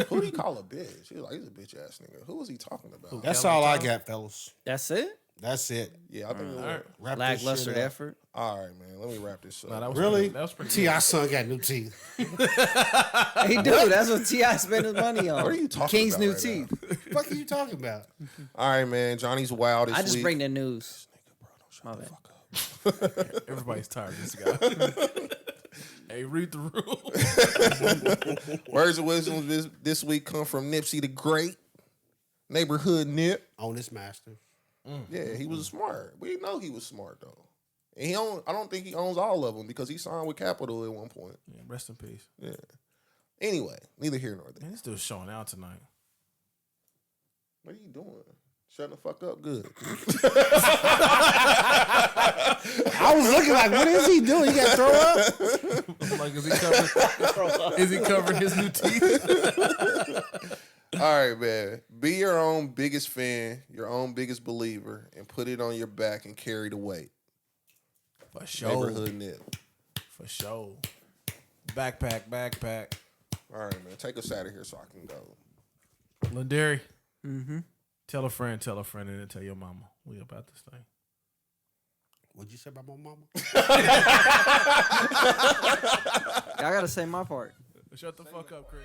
Who do he call a bitch? He was like, he's a bitch ass nigga. Who was he talking about? That's all I got, fellas. That's it. That's it. Yeah, I think All right. Wrap this Lackluster shit up. effort. All right, man. Let me wrap this up. Nah, that was Really? That was pretty T.I. son got new teeth. He do. That's what T.I. spent his money on. What are you talking King's about new right teeth. What the fuck are you talking about? All right, man. Johnny's wild this I just week. bring the news. Nigga, bro, don't shut the fuck up. Everybody's tired of this guy. Hey, read the rule. Words of wisdom this week come from Nipsey the Great, neighborhood Nip. On this master. Yeah, he was smart. We know he was smart though. And I don't think he owns all of them because he signed with Capitol at one point. Yeah, rest in peace. Yeah. Anyway, neither here nor there. Man, he's still showing out tonight. What are you doing? Shutting the fuck up. Good. I was looking like, what is he doing? He got to throw up? Like, is he covering his new teeth? All right, man. Be your own biggest fan, your own biggest believer, and put it on your back and carry the weight. For sure. Neighborhood Nip. For sure. Backpack. All right, man. Take us out of here so I can go. Lindari. Tell a friend, and then tell your mama. We about this thing. What'd you say about my mama? I gotta say my part. Shut the fuck up, Chris.